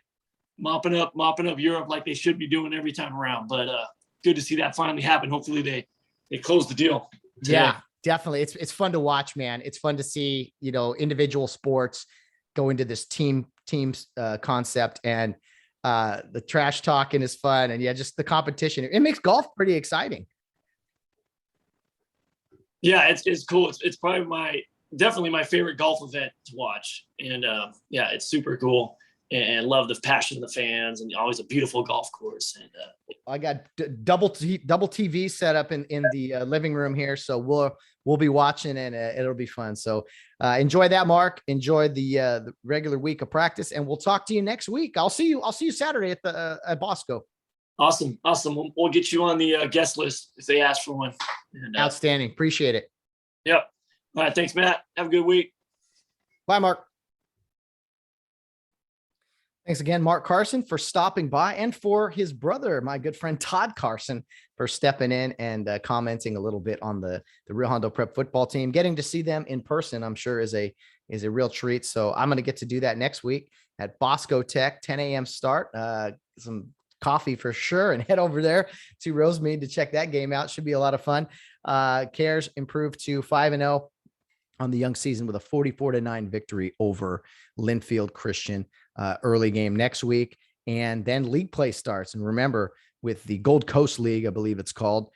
mopping up Europe like they should be doing every time around. But good to see that finally happen. Hopefully they close the deal today. Yeah, definitely. It's fun to watch, man. It's fun to see, individual sports go into this teams concept, and the trash talking is fun. And just the competition. It makes golf pretty exciting. Yeah, it's cool. It's probably definitely my favorite golf event to watch. And it's super cool, and love the passion of the fans, and always a beautiful golf course. And I got double TV set up in the living room here, so we'll be watching, and it'll be fun. So enjoy that, Mark. Enjoy the regular week of practice, and we'll talk to you next week. I'll see you Saturday at Bosco. Awesome. We'll get you on the guest list if they ask for one. And, outstanding. Appreciate it. Yep. All right. Thanks, Matt. Have a good week. Bye, Mark. Thanks again, Mark Carson, for stopping by, and for his brother, my good friend Todd Carson, for stepping in and commenting a little bit on the Rio Hondo Prep football team. Getting to see them in person, I'm sure, is a real treat. So I'm going to get to do that next week at Bosco Tech, 10 a.m. start. Some coffee for sure, and head over there to Rosemead to check that game out. Should be a lot of fun. Cares improved to 5-0 on the young season with a 44-9 victory over Linfield Christian. Early game next week, and then league play starts. And remember, with the Gold Coast League, I believe it's called,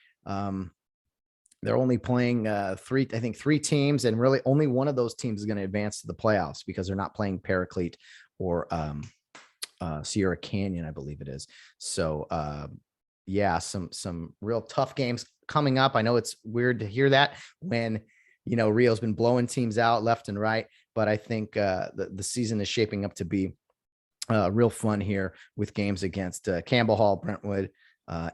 They're only playing three teams, and really only one of those teams is going to advance to the playoffs because they're not playing Paraclete or Sierra Canyon, I believe it is. So yeah, some real tough games coming up. I know it's weird to hear that when, Rio's been blowing teams out left and right, but I think the season is shaping up to be real fun here with games against Campbell Hall, Brentwood,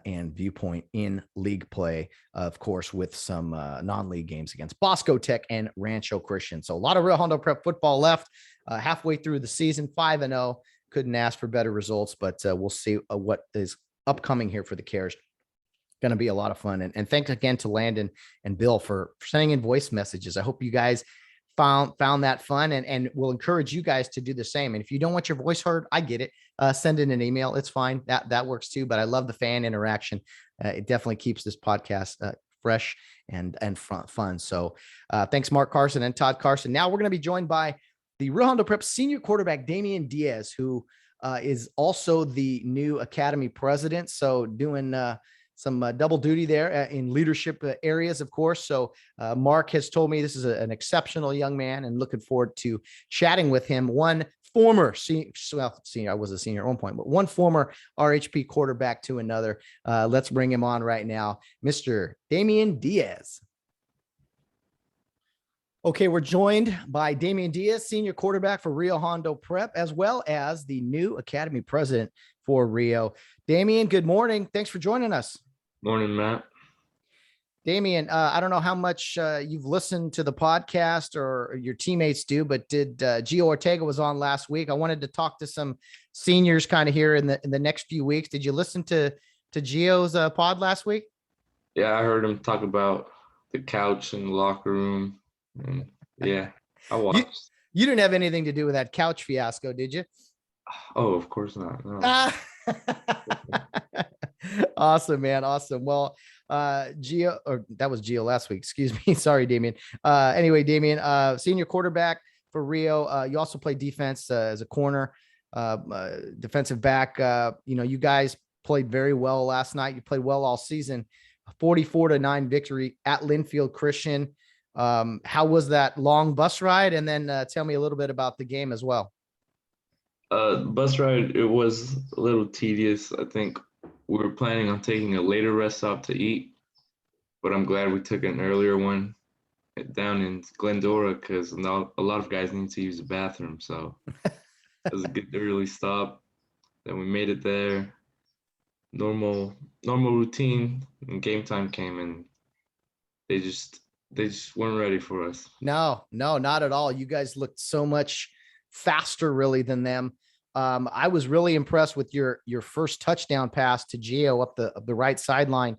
and Viewpoint in league play, of course, with some non-league games against Bosco Tech and Rancho Christian. So a lot of Real Hondo Prep football left halfway through the season, 5-0. Couldn't ask for better results, but we'll see what is upcoming here for the Cares. Going to be a lot of fun. And thanks again to Landon and Bill for sending in voice messages. I hope you guys found that fun, and we'll encourage you guys to do the same. And if you don't want your voice heard, I get it. Send in an email. It's fine. That works too. But I love the fan interaction. It definitely keeps this podcast fresh and fun. So thanks, Mark Carson and Todd Carson. Now we're going to be joined by the Real Hondo Prep senior quarterback, Damian Diaz, who is also the new Academy president. So doing some double duty there in leadership areas, of course. So Mark has told me this is an exceptional young man, and looking forward to chatting with him. One former senior, I was a senior at one point, but one former RHP quarterback to another. Let's bring him on right now, Mr. Damian Diaz. Okay, we're joined by Damian Diaz, senior quarterback for Rio Hondo Prep, as well as the new Academy president for Rio. Damian, good morning. Thanks for joining us. Morning, Matt. Damian, I don't know how much you've listened to the podcast or your teammates do, but Gio Ortega was on last week. I wanted to talk to some seniors kind of here in the next few weeks. Did you listen to Gio's pod last week? Yeah, I heard him talk about the couch in the locker room. And yeah, I watched. You didn't have anything to do with that couch fiasco, did you? Oh, of course not. No. Awesome, man. Awesome. Well, Gio, or that was Gio last week. Excuse me. Sorry, Damian. Anyway, Damian, senior quarterback for Rio. You also play defense as a corner, defensive back. You guys played very well last night. You played well all season. 44-9 victory at Linfield Christian. How was that long bus ride? And then tell me a little bit about the game as well. Bus ride, it was a little tedious. I think we were planning on taking a later rest stop to eat, but I'm glad we took an earlier one down in Glendora because a lot of guys need to use the bathroom. So it was a good early stop. Then we made it there. Normal routine, and game time came, and they just weren't ready for us. No, not at all. You guys looked so much faster really than them. I was really impressed with your first touchdown pass to Gio up the right sideline.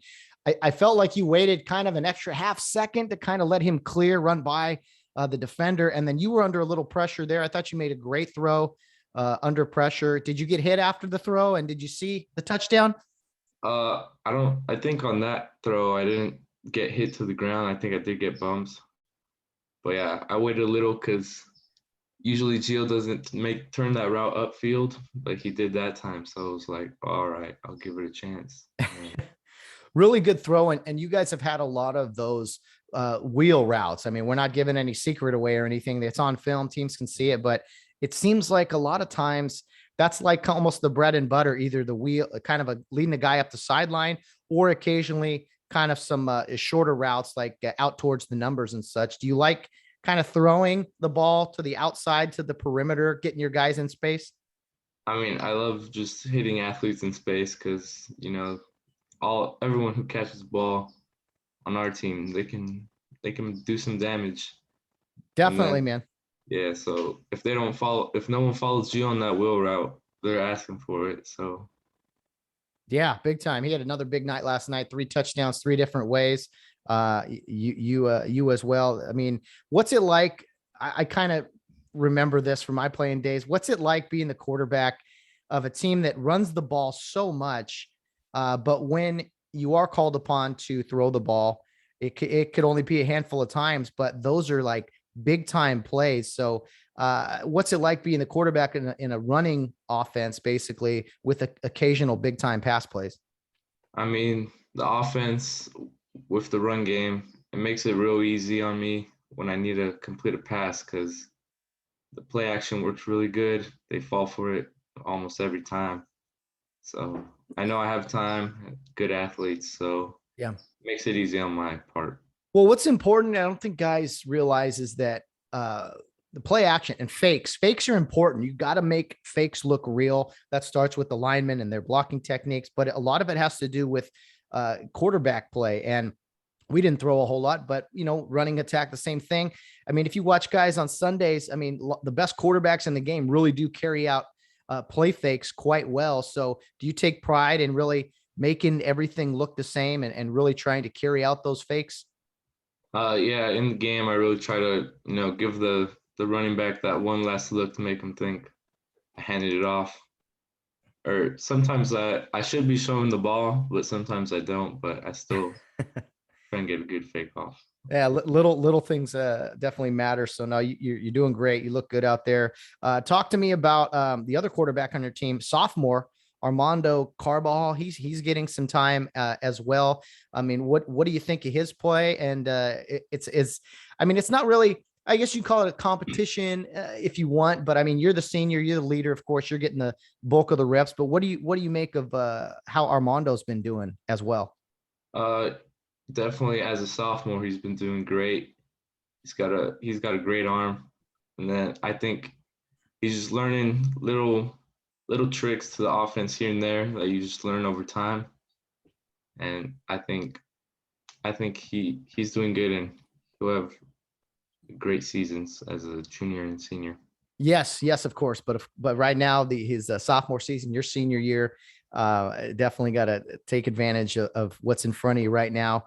I felt like you waited kind of an extra half second to kind of let him run by the defender. And then you were under a little pressure there. I thought you made a great throw under pressure. Did you get hit after the throw? And did you see the touchdown? I think on that throw, I didn't get hit to the ground. I think I did get bumps. But yeah, I waited a little because usually Gio doesn't turn that route upfield, but he did that time. So I was like, all right, I'll give it a chance. Really good throw. And you guys have had a lot of those wheel routes. I mean, we're not giving any secret away or anything. It's on film. Teams can see it, but it seems like a lot of times that's like almost the bread and butter, either the wheel, kind of leading the guy up the sideline, or occasionally kind of some shorter routes like out towards the numbers and such. Do you like kind of throwing the ball to the outside, to the perimeter, getting your guys in space? I mean, I love just hitting athletes in space because, everyone who catches the ball on our team, they can do some damage. Definitely, man. Yeah, so if no one follows Gio on that wheel route, they're asking for it. So yeah, big time. He had another big night last night, 3 touchdowns, 3 different ways. You as well. I mean, what's it like? I kind of remember this from my playing days. What's it like being the quarterback of a team that runs the ball so much, but when you are called upon to throw the ball, it could only be a handful of times, but those are like big time plays. So what's it like being the quarterback in a running offense, basically, with occasional big time pass plays? I mean, the offense with the run game, it makes it real easy on me when I need to complete a pass because the play action works really good. They fall for it almost every time. So I know I have time, good athletes, so Yeah. it makes it easy on my part. Well, what's important, I don't think guys realize, is that the play action and fakes are important. You got to make fakes look real. That starts with the linemen and their blocking techniques, but a lot of it has to do with quarterback play. And we didn't throw a whole lot, but running attack, the same thing. I mean, if you watch guys on Sundays, I mean, the best quarterbacks in the game really do carry out play fakes quite well. So do you take pride in really making everything look the same and really trying to carry out those fakes? Yeah, in the game, I really try to, give the running back that one last look to make him think I handed it off. Or sometimes I should be showing the ball, but sometimes I don't. But I still try and get a good fake off. Yeah, little things definitely matter. So no, you're doing great. You look good out there. Talk to me about the other quarterback on your team, sophomore Armando Carbajal. He's getting some time as well. I mean, what do you think of his play? And it's I mean, it's not really, I guess you call it a competition if you want, but I mean, you're the senior, you're the leader. Of course, you're getting the bulk of the reps. But what do you make of how Armando's been doing as well? Definitely as a sophomore, he's been doing great. He's got a great arm, and then I think he's just learning little tricks to the offense here and there that you just learn over time. And I think he's doing good, and he'll have great seasons as a junior and senior. Yes, of course. But right now, his sophomore season, your senior year, definitely got to take advantage of what's in front of you right now.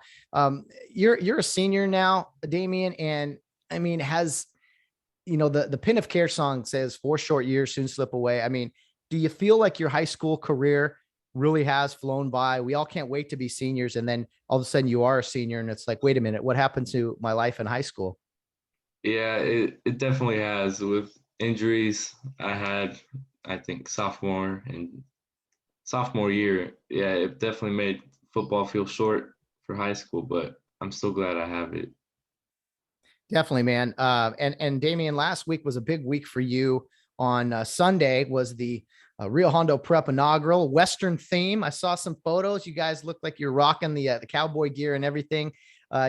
You're a senior now, Damian, and I mean, has the Pin of Care song says 4 short years soon slip away. I mean, do you feel like your high school career really has flown by? We all can't wait to be seniors, and then all of a sudden you are a senior, and it's like, wait a minute, what happened to my life in high school? Yeah, it definitely has. With injuries I had, I think sophomore year, yeah, it definitely made football feel short for high school, but I'm still glad I have it. Definitely, man. And Damian, last week was a big week for you. On Sunday was the Rio Hondo Prep inaugural Western theme. I saw some photos. You guys look like you're rocking the cowboy gear and everything.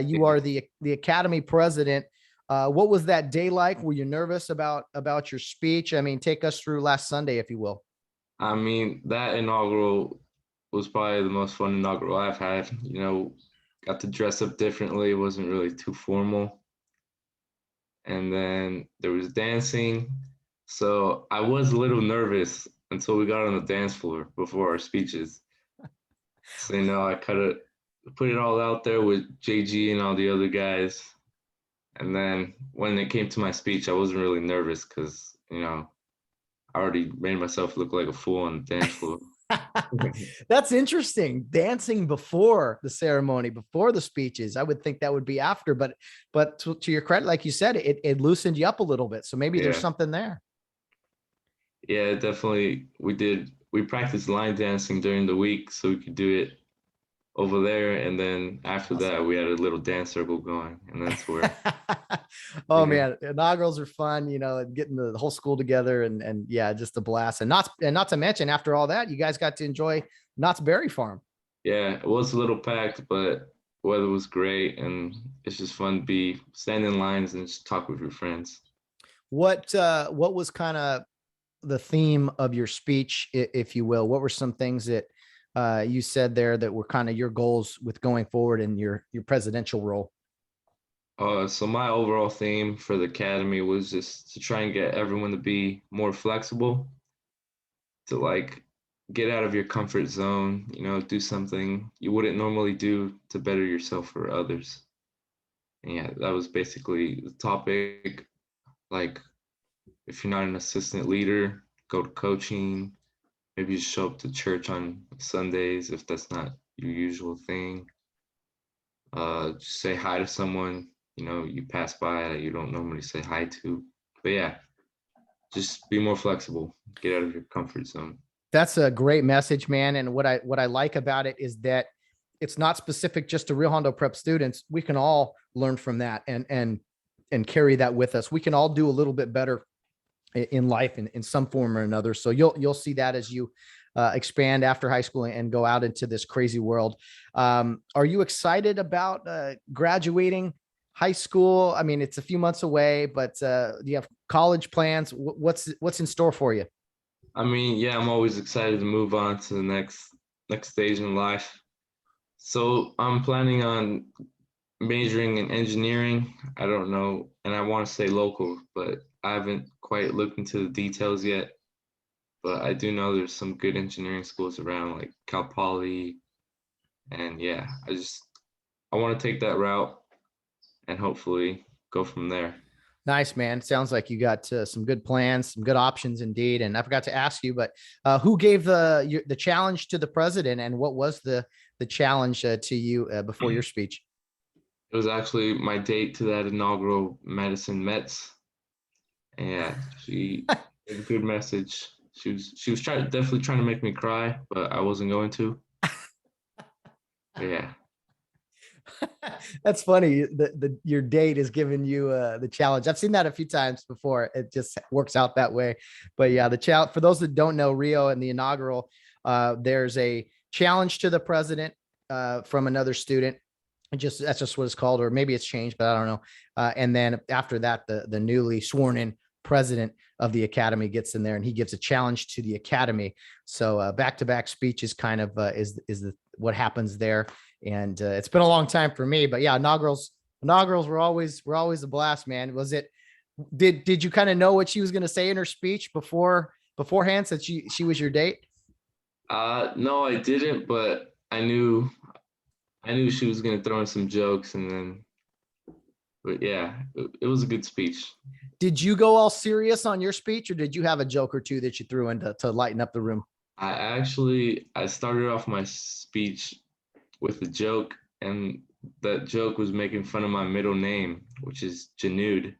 You are the academy president. What was that day like? Were you nervous about your speech? I mean, take us through last Sunday, if you will. I mean, that inaugural was probably the most fun inaugural I've had. Got to dress up differently. It wasn't really too formal. And then there was dancing. So I was a little nervous until we got on the dance floor before our speeches. So, I kind of put it all out there with JG and all the other guys. And then when it came to my speech, I wasn't really nervous because, I already made myself look like a fool on the dance floor. That's interesting. Dancing before the ceremony, before the speeches. I would think that would be after, but to your credit, like you said, it loosened you up a little bit. So maybe there's something there. Yeah, definitely. We practiced line dancing during the week so we could do it over there. And then after that, we had a little dance circle going, and that's where. Oh man, inaugurals are fun, getting the whole school together and yeah, just a blast. And not to mention, after all that, you guys got to enjoy Knott's Berry Farm. Yeah, it was a little packed, but weather was great, and it's just fun to be standing in lines and just talk with your friends. What was kind of the theme of your speech, if you will? What were some things that you said there that were kind of your goals with going forward in your presidential role? So my overall theme for the academy was just to try and get everyone to be more flexible, to get out of your comfort zone, do something you wouldn't normally do to better yourself or others. And yeah, that was basically the topic. If you're not an assistant leader, go to coaching. Maybe just show up to church on Sundays if that's not your usual thing. Just say hi to someone, you pass by that you don't normally say hi to. But yeah, just be more flexible. Get out of your comfort zone. That's a great message, man. And what I like about it is that it's not specific just to Rio Hondo Prep students. We can all learn from that and carry that with us. We can all do a little bit better in life in some form or another. So you'll see that as you expand after high school and go out into this crazy world. Are you excited about graduating high school? I mean, it's a few months away, but do you have college plans? What's in store for you? I mean, yeah, I'm always excited to move on to the next stage in life. So I'm planning on majoring in engineering. I don't know, and I want to stay local, but I haven't quite looked into the details yet. But I do know there's some good engineering schools around, like Cal Poly, and yeah, I want to take that route and hopefully go from there. Nice, man. Sounds like you got some good plans, some good options indeed. And I forgot to ask you, but who gave the challenge to the president, and what was the challenge to you before your speech? It was actually my date to that inaugural Madison Mets. And yeah, she gave a good message. She was definitely trying to make me cry, but I wasn't going to. But yeah. That's funny. Your date is giving you the challenge. I've seen that a few times before. It just works out that way. But yeah, the challenge, for those that don't know, Rio and the inaugural, there's a challenge to the president from another student. That's just what it's called, or maybe it's changed, but I don't know. And then after that, the newly sworn in president of the academy gets in there, and he gives a challenge to the academy. So back-to-back speeches kind of is what happens there. And it's been a long time for me, but yeah, inaugurals were always a blast, man. Did you kind of know what she was going to say in her speech beforehand, since she was your date? No, I didn't, but I knew she was going to throw in some jokes, but yeah, it was a good speech. Did you go all serious on your speech, or did you have a joke or two that you threw in to lighten up the room? I started off my speech with a joke, and that joke was making fun of my middle name, which is Janud.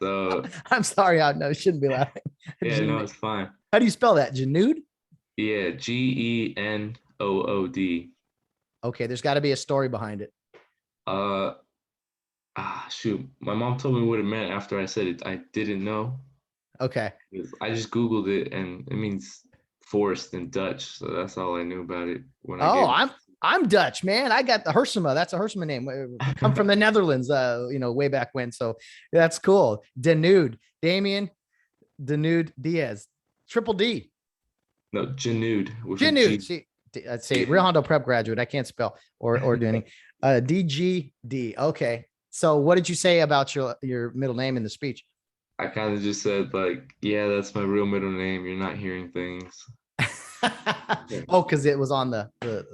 So I'm sorry, I shouldn't be laughing. Yeah, no, it's fine. How do you spell that? Janud? Yeah, Genood. Okay, there's got to be a story behind it. Shoot, my mom told me what it meant after I said it. I didn't know. Okay. I just Googled it, and it means forest in Dutch, so that's all I knew about it. I'm Dutch, man. I got the Hersema. That's a Hersema name. Come from the Netherlands, way back when. So that's cool. Damian Diaz, Triple D. No, Janud. Janud. See, I'd say Rio Hondo Prep graduate. I can't spell or do anything. DGD. Okay. So what did you say about your middle name in the speech? I kind of just said, like, yeah, that's my real middle name. You're not hearing things. Oh, because it was on the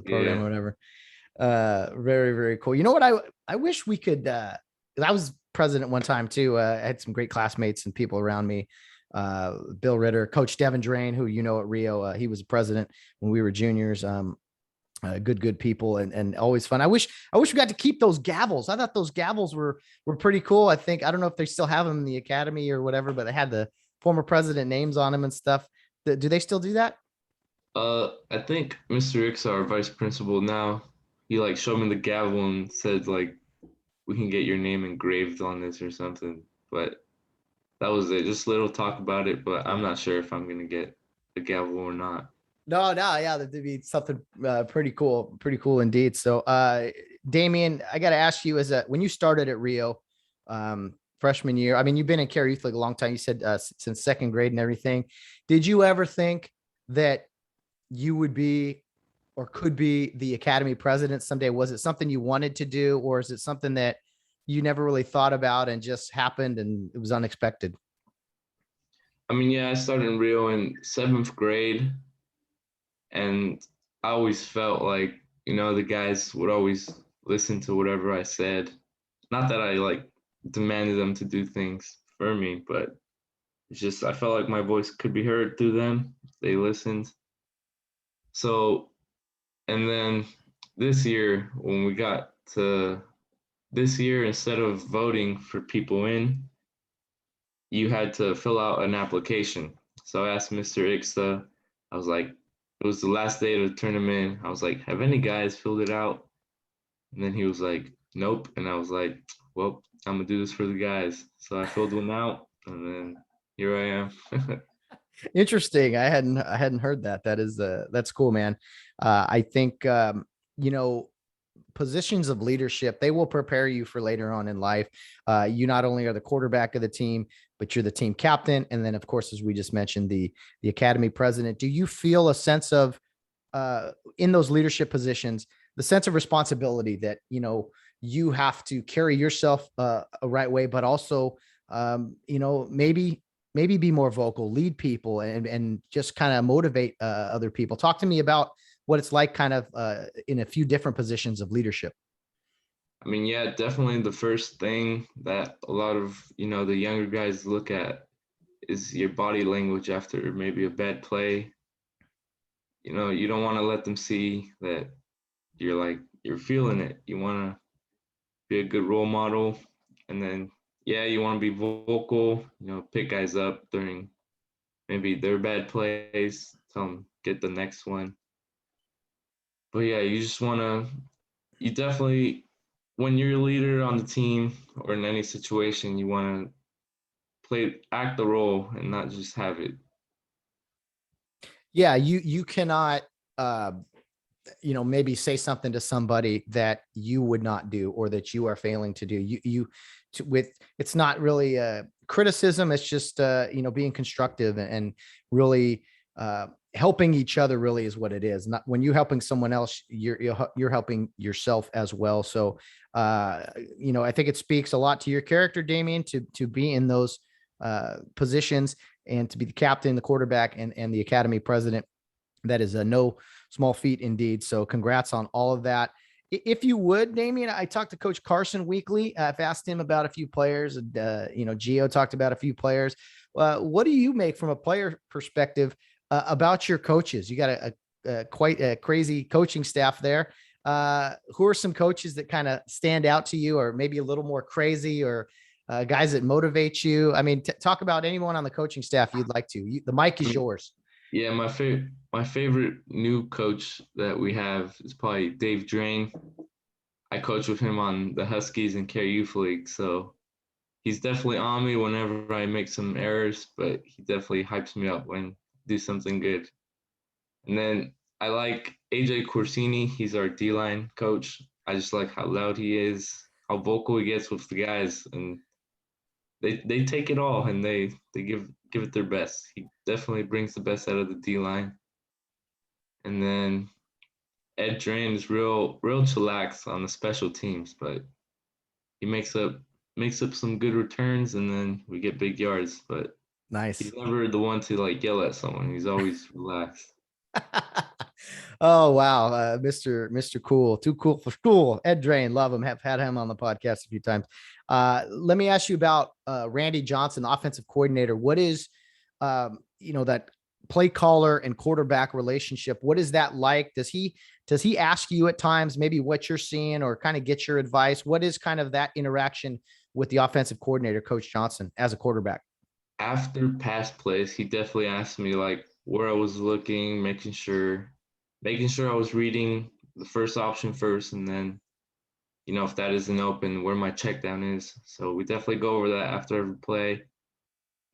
program or whatever. Very, very cool. You know what? I wish we could, because I was president one time too. I had some great classmates and people around me. Bill Ritter, Coach Devin Drain, who at Rio, he was president when we were juniors. Good people and always fun. I wish we got to keep those gavels. I thought those gavels were pretty cool. I don't know if they still have them in the academy or whatever, but they had the former president names on them and stuff. Do they still do that? I think Mr. Ix, our vice principal now, he showed me the gavel and said we can get your name engraved on this or something. But that was it. Just a little talk about it, but I'm not sure if I'm gonna get a gavel or not. No, yeah, that'd be something pretty cool indeed. So, Damian, I got to ask you, when you started at Rio, freshman year, I mean, you've been in Care Youth League a long time. You said since second grade and everything. Did you ever think that you would be or could be the academy president someday? Was it something you wanted to do, or is it something that you never really thought about and just happened and it was unexpected? I mean, yeah, I started in Rio in 7th grade. And I always felt like, the guys would always listen to whatever I said. Not that I demanded them to do things for me, but it's just, I felt like my voice could be heard through them. They listened. So, and then this year, when we got to this year, instead of voting for people in, you had to fill out an application. So I asked Mr. Ixta, I was like, it was the last day of the tournament. I was like, have any guys filled it out? And then he was like, nope. And I was like, well, I'm gonna do this for the guys. So I filled one out, and then here I am. Interesting. I hadn't heard that. That's cool, man. I think you know, positions of leadership, they will prepare you for later on in life. You not only are the quarterback of the team, but you're the team captain. And then, of course, as we just mentioned, the academy president. Do you feel a sense of in those leadership positions, the sense of responsibility that, you know, you have to carry yourself a right way, but also, you know, maybe be more vocal, lead people, and just kind of motivate other people. Talk to me about what it's like kind of in a few different positions of leadership. I mean, yeah, definitely the first thing that a lot of, the younger guys look at is your body language after maybe a bad play. You don't want to let them see that you're feeling it. You want to be a good role model. And then, yeah, you want to be vocal, pick guys up during maybe their bad plays, tell them get the next one. But yeah, you definitely, when you're a leader on the team or in any situation, you want to act the role and not just have it. Yeah, you cannot maybe say something to somebody that you would not do or that you are failing to do. It's not really a criticism, it's just being constructive and really helping each other really is what it is. Not when you're helping someone else, you're helping yourself as well. So I think it speaks a lot to your character, Damian, to be in those positions and to be the captain, the quarterback, and the academy president. That is no small feat indeed. So congrats on all of that. If you would, Damian, I talked to Coach Carson weekly. I've asked him about a few players, and Gio talked about a few players. What do you make from a player perspective about your coaches? You got quite a crazy coaching staff there. Who are some coaches that kind of stand out to you, or maybe a little more crazy, or guys that motivate you? I mean, talk about anyone on the coaching staff you'd like to. The mic is yours. Yeah, my favorite new coach that we have is probably Dave Drain. I coach with him on the Huskies and Care Youth League, so he's definitely on me whenever I make some errors, but he definitely hypes me up when I do something good. And then I like AJ Corsini. He's our D-line coach. I just like how loud he is, how vocal he gets with the guys, and they take it all and they give it their best. He definitely brings the best out of the D-line. And then Ed Drain is real chillax on the special teams, but he makes up some good returns, and then we get big yards. But nice. He's never the one to yell at someone. He's always relaxed. Oh wow, Mr. Cool, too cool for school. Ed Drain, love him. Have had him on the podcast a few times. Let me ask you about Randy Johnson, offensive coordinator. What is that play caller and quarterback relationship? What is that like? Does he ask you at times maybe what you're seeing or kind of get your advice? What is kind of that interaction with the offensive coordinator, Coach Johnson, as a quarterback? After past plays, he definitely asked me where I was looking, making sure I was reading the first option first, and then if that isn't open, where my check down is. So we definitely go over that after every play.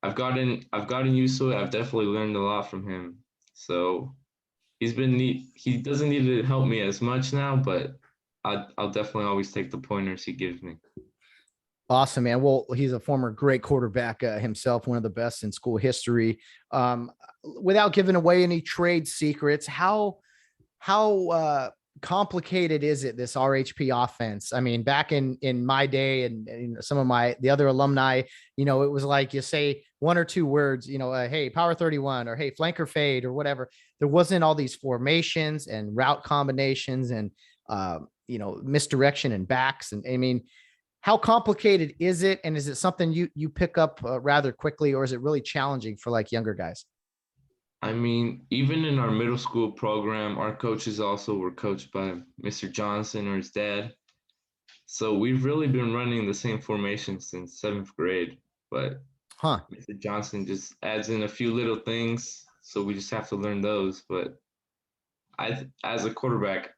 I've gotten used to it. I've definitely learned a lot from him. So he's been neat. He doesn't need to help me as much now, but I'll definitely always take the pointers he gives me. Awesome, man. Well, he's a former great quarterback himself, one of the best in school history. Without giving away any trade secrets, how complicated is it, this RHP offense? I mean, back in my day and some of the other alumni, it was like you say one or two words, hey, power 31, or hey, flanker fade, or whatever. There wasn't all these formations and route combinations and misdirection and backs. And I mean, how complicated is it? And is it something you pick up rather quickly, or is it really challenging for younger guys? I mean, even in our middle school program, our coaches also were coached by Mr. Johnson or his dad. So we've really been running the same formation since 7th grade. But Mr. Johnson just adds in a few little things, so we just have to learn those. But as a quarterback,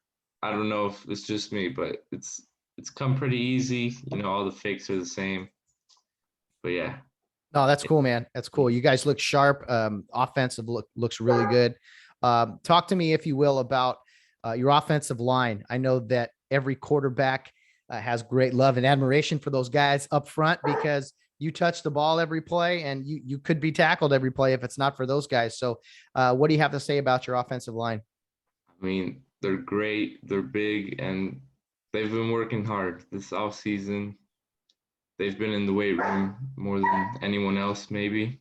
I don't know if it's just me, but it's come pretty easy. All the fakes are the same. But yeah. No, that's cool, man. That's cool. You guys look sharp. Offensive looks really good. Talk to me, if you will, about your offensive line. I know that every quarterback has great love and admiration for those guys up front because you touch the ball every play and you could be tackled every play if it's not for those guys. So what do you have to say about your offensive line? I mean, they're great. They're big, and they've been working hard this off season. They've been in the weight room more than anyone else, maybe.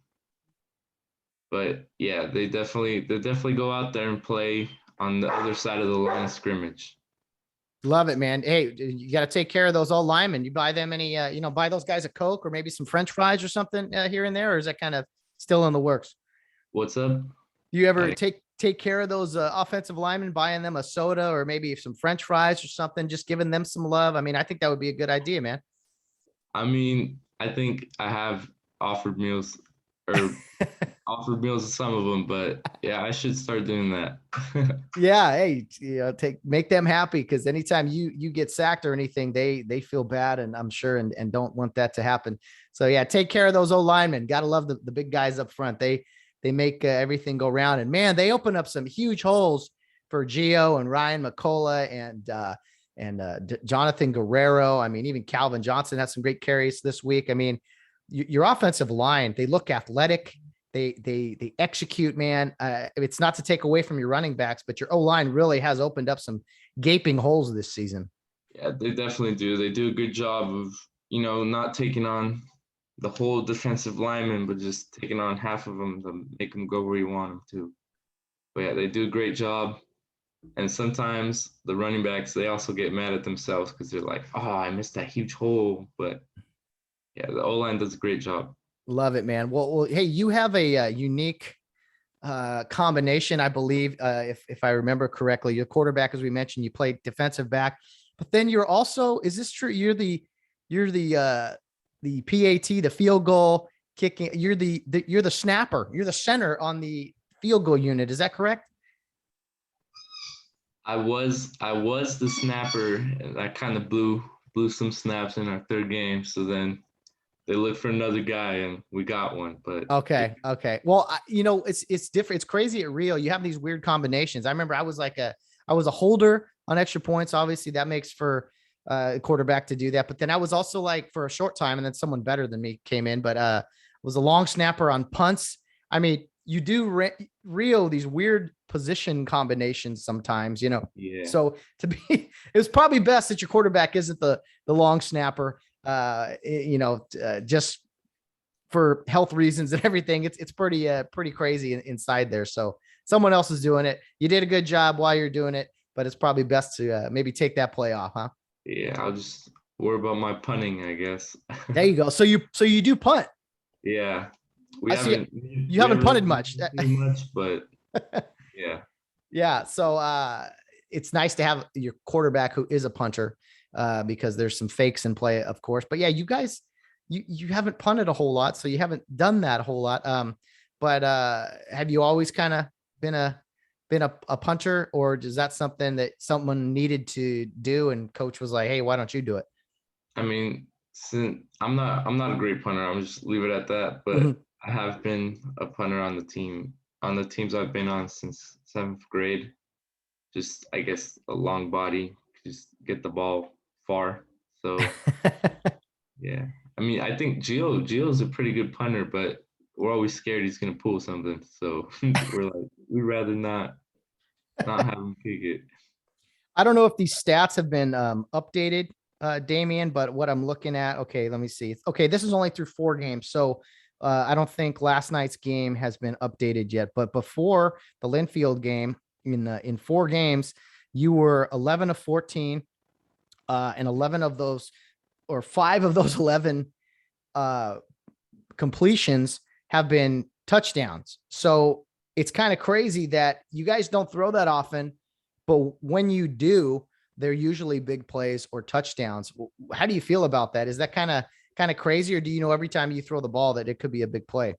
But yeah, they definitely go out there and play on the other side of the line of scrimmage. Love it, man. Hey, you got to take care of those old linemen. You buy them any, buy those guys a Coke or maybe some French fries or something here and there, or is that kind of still in the works? What's up? You ever take care of those offensive linemen, buying them a soda or maybe some French fries or something, just giving them some love? I mean, I think that would be a good idea, man. I mean, I think I have offered meals or offered meals to some of them, but yeah, I should start doing that. Yeah. Hey, make them happy. Cause anytime you get sacked or anything, they feel bad, and I'm sure, and don't want that to happen. So yeah, take care of those old linemen. Got to love the big guys up front. They make everything go round, and man, they open up some huge holes for Gio and Ryan McCullough and Jonathan Guerrero. I mean, even Calvin Johnson had some great carries this week. I mean, your offensive line, they look athletic. They execute, man. It's not to take away from your running backs, but your O-line really has opened up some gaping holes this season. Yeah, they definitely do. They do a good job of, not taking on the whole defensive lineman, but just taking on half of them to make them go where you want them to. But yeah, they do a great job. And sometimes the running backs, they also get mad at themselves because they're like, oh, I missed that huge hole. But yeah, the O-line does a great job. Love it, man. Well, hey, you have a unique combination, I believe, if I remember correctly. Your quarterback, as we mentioned, you played defensive back, but then you're also, is this true? You're the PAT, the field goal kicking. You're the snapper. You're the center on the field goal unit. Is that correct? I was the snapper, and I kind of blew some snaps in our third game. So then they looked for another guy, and we got one. But okay. Well, it's different. It's crazy at Rio. You have these weird combinations. I remember I was a holder on extra points. Obviously, that makes for a quarterback to do that. But then I was also like for a short time, and then someone better than me came in. But was a long snapper on punts. I mean, you do Rio these weird position combinations sometimes, Yeah. So it was probably best that your quarterback isn't the long snapper. Just for health reasons and everything. It's pretty crazy inside there. So someone else is doing it. You did a good job while you're doing it, but it's probably best to maybe take that play off, huh? Yeah, I'll just worry about my punting, I guess. There you go. So you do punt. Yeah. You haven't punted much, but yeah. Yeah. So it's nice to have your quarterback who is a punter because there's some fakes in play, of course. But yeah, you guys, you haven't punted a whole lot, so you haven't done that a whole lot. But have you always kind of been a punter, or is that something that someone needed to do and coach was like, hey, why don't you do it? I mean, since I'm not a great punter, I'm just leave it at that. But I have been a punter on the teams I've been on since 7th grade. Just, I guess, a long body, just get the ball far. So yeah, I mean, I think Gio's a pretty good punter, but we're always scared he's gonna pull something. So we're like, we'd rather not have him kick it. I don't know if these stats have been updated, Damian, but what I'm looking at, okay, let me see. Okay, this is only through 4 games. So I don't think last night's game has been updated yet, but before the Linfield game in 4 games, you were 11 of 14, and 11 of those, or 5 of those 11 completions have been touchdowns. So it's kind of crazy that you guys don't throw that often, but when you do, they're usually big plays or touchdowns. How do you feel about that? Is that kind of crazy, or do you know every time you throw the ball that it could be a big play?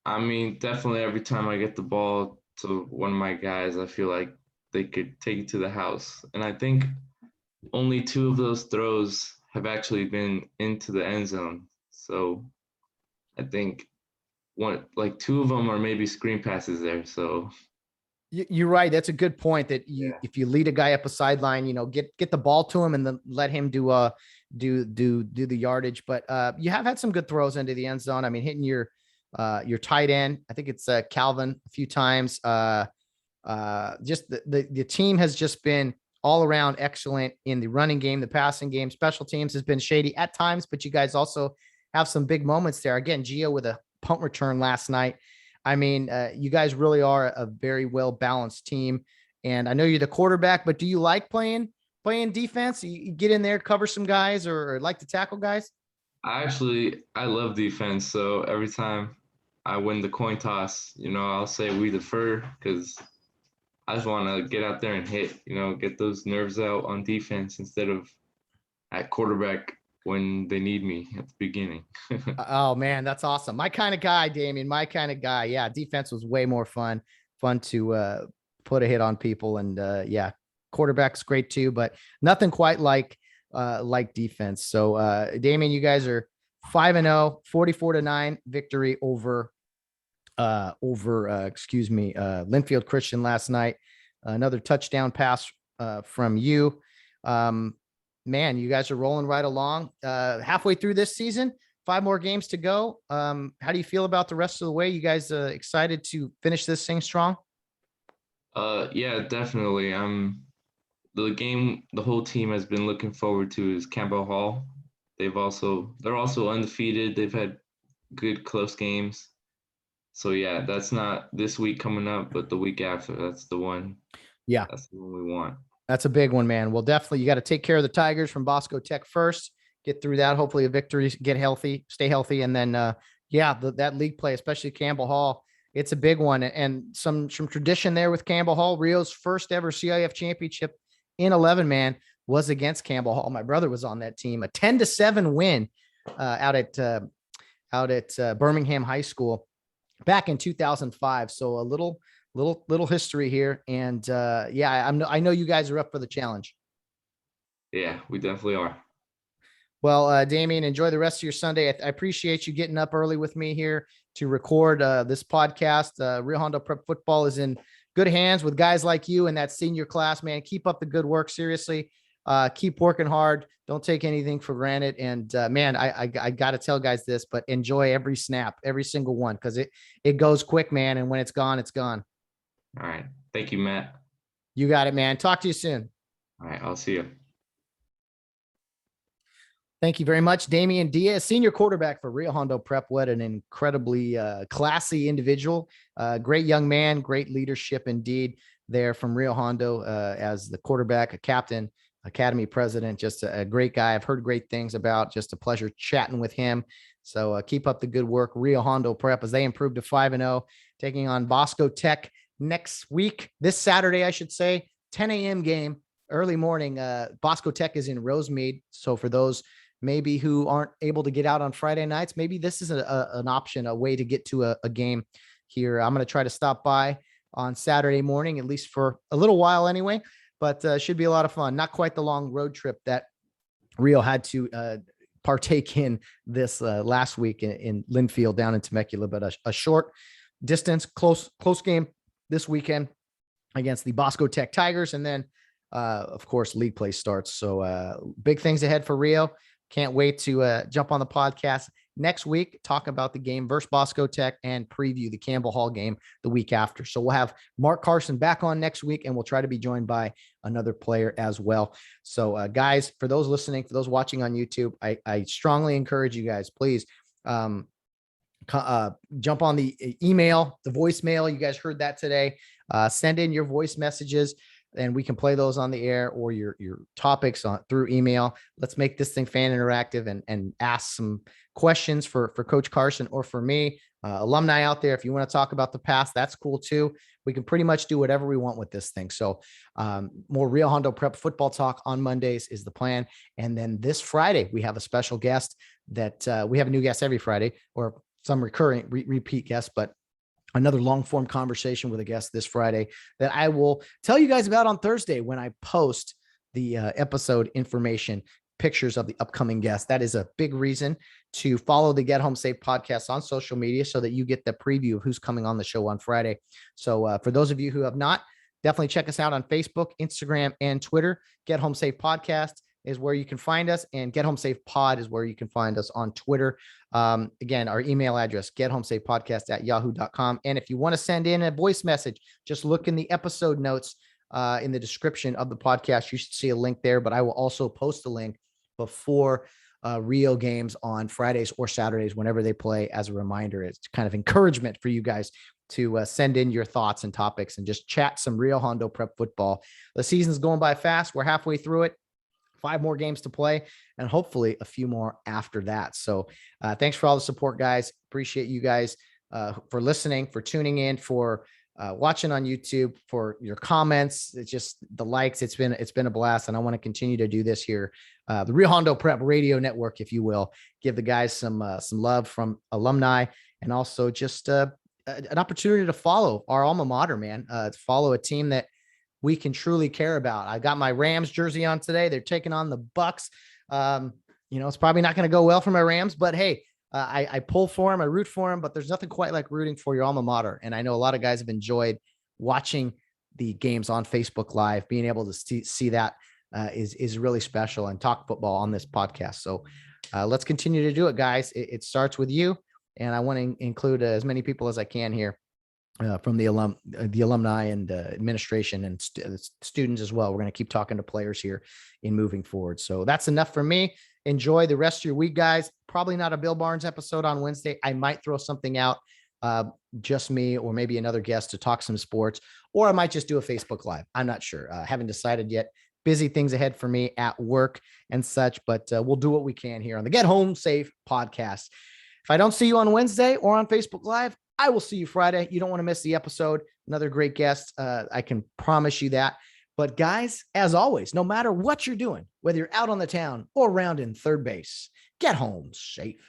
I mean, definitely every time I get the ball to one of my guys, I feel like they could take it to the house. And I think only 2 of those throws have actually been into the end zone. So I think 2 of them are maybe screen passes there. So You're right. That's a good point that if you lead a guy up a sideline, get the ball to him and then let him do the yardage. But you have had some good throws into the end zone. I mean, hitting your tight end. I think it's Calvin a few times. Just the team has just been all around excellent in the running game, the passing game. Special teams has been shady at times, but you guys also have some big moments there. Again, Gio with a punt return last night. I mean, you guys really are a very well-balanced team. And I know you're the quarterback, but do you like playing defense? You get in there, cover some guys or like to tackle guys? I love defense. So every time I win the coin toss, I'll say we defer because I just want to get out there and hit, get those nerves out on defense instead of at quarterback when they need me at the beginning. Oh man, that's awesome. My kind of guy, Damian, my kind of guy. Yeah. Defense was way more fun to put a hit on people. And yeah, quarterback's great too, but nothing quite like defense. So Damian, you guys are 5-0, 44-9 victory over Linfield Christian last night. Another touchdown pass from you. Man, you guys are rolling right along. Halfway through this season, 5 more games to go. How do you feel about the rest of the way? You guys excited to finish this thing strong? Yeah, definitely. The whole team has been looking forward to is Campbell Hall. They're also undefeated. They've had good close games. So yeah, that's not this week coming up, but the week after. That's the one. Yeah, that's the one we want. That's a big one, man. Well, definitely you got to take care of the Tigers from Bosco Tech first, get through that. Hopefully a victory, get healthy, stay healthy. And then, that league play, especially Campbell Hall, it's a big one. And some tradition there with Campbell Hall. Rio's first ever CIF championship in 11-man was against Campbell Hall. My brother was on that team, a 10-7 win out at Birmingham High School back in 2005. So a little history here. And I know you guys are up for the challenge. Yeah, we definitely are. Well, Damian, enjoy the rest of your Sunday. I appreciate you getting up early with me here to record this podcast. Rio Hondo Prep Football is in good hands with guys like you and that senior class, man. Keep up the good work. Seriously. Keep working hard. Don't take anything for granted. And man, I got to tell guys this, but enjoy every snap, every single one, because it goes quick, man. And when it's gone, it's gone. All right. Thank you, Matt. You got it, man. Talk to you soon. All right. I'll see you. Thank you very much. Damian Diaz, senior quarterback for Rio Hondo Prep. What an incredibly classy individual. Great young man, great leadership indeed there from Rio Hondo as the quarterback, a captain, academy president, just a great guy. I've heard great things about, just a pleasure chatting with him. So keep up the good work. Rio Hondo Prep as they improve to 5-0, taking on Bosco Tech next week, this Saturday, I should say, 10 a.m. game, early morning. Bosco Tech is in Rosemead. So for those maybe who aren't able to get out on Friday nights, maybe this is an option, a way to get to a game here. I'm going to try to stop by on Saturday morning, at least for a little while anyway, but should be a lot of fun. Not quite the long road trip that Rio had to partake in this last week in Linfield down in Temecula, but a short distance, close game this weekend against the Bosco Tech Tigers. And then, of course, league play starts. So big things ahead for Rio. Can't wait to jump on the podcast next week, talk about the game versus Bosco Tech and preview the Campbell Hall game the week after. So we'll have Mark Carson back on next week, and we'll try to be joined by another player as well. So guys, for those listening, for those watching on YouTube, I strongly encourage you guys, please jump on the email, the voicemail. You guys heard that today. Send in your voice messages and we can play those on the air, or your topics through email. Let's make this thing fan interactive and ask some questions for Coach Carson or for me. Alumni out there, if you want to talk about the past, that's cool too. We can pretty much do whatever we want with this thing. So more Rio Hondo Prep football talk on Mondays is the plan. And then this Friday, we have a special guest that we have a new guest every Friday, or some recurring repeat guests, but another long form conversation with a guest this Friday that I will tell you guys about on Thursday when I post the episode information, pictures of the upcoming guest. That is a big reason to follow the Get Home Safe podcast on social media so that you get the preview of who's coming on the show on Friday. So for those of you who have not, definitely check us out on Facebook, Instagram, and Twitter. Get Home Safe podcast is where you can find us, and Get Home Safe Pod is where you can find us on Twitter. Again, our email address, gethomesafepodcast@yahoo.com. And if you want to send in a voice message, just look in the episode notes in the description of the podcast. You should see a link there, but I will also post a link before Rio games on Fridays or Saturdays, whenever they play, as a reminder. It's kind of encouragement for you guys to send in your thoughts and topics and just chat some Rio Hondo prep football. The season's going by fast. We're halfway through it. 5 more games to play, and hopefully a few more after that. So thanks for all the support, guys. Appreciate you guys for listening, for tuning in, for watching on YouTube, for your comments. It's just the likes. It's been a blast, and I want to continue to do this here. The Rio Hondo Prep Radio Network, if you will, give the guys some love from alumni, and also just an opportunity to follow our alma mater, man. To follow a team that we can truly care about. I got my Rams jersey on today. They're taking on the Bucks. It's probably not going to go well for my Rams, but hey, I pull for them, I root for them, but there's nothing quite like rooting for your alma mater. And I know a lot of guys have enjoyed watching the games on Facebook Live. Being able to see that is really special, and talk football on this podcast. So let's continue to do it, guys. It starts with you, and I want to include as many people as I can here. From the alumni and administration and students as well. We're going to keep talking to players here in moving forward. So that's enough for me. Enjoy the rest of your week, guys. Probably not a Bill Barnes episode on Wednesday. I might throw something out, just me or maybe another guest to talk some sports, or I might just do a Facebook Live. I'm not sure. Haven't decided yet. Busy things ahead for me at work and such, but we'll do what we can here on the Get Home Safe podcast. If I don't see you on Wednesday or on Facebook Live, I will see you Friday. You don't want to miss the episode. Another great guest. I can promise you that. But guys, as always, no matter what you're doing, whether you're out on the town or around in third base, get home safe.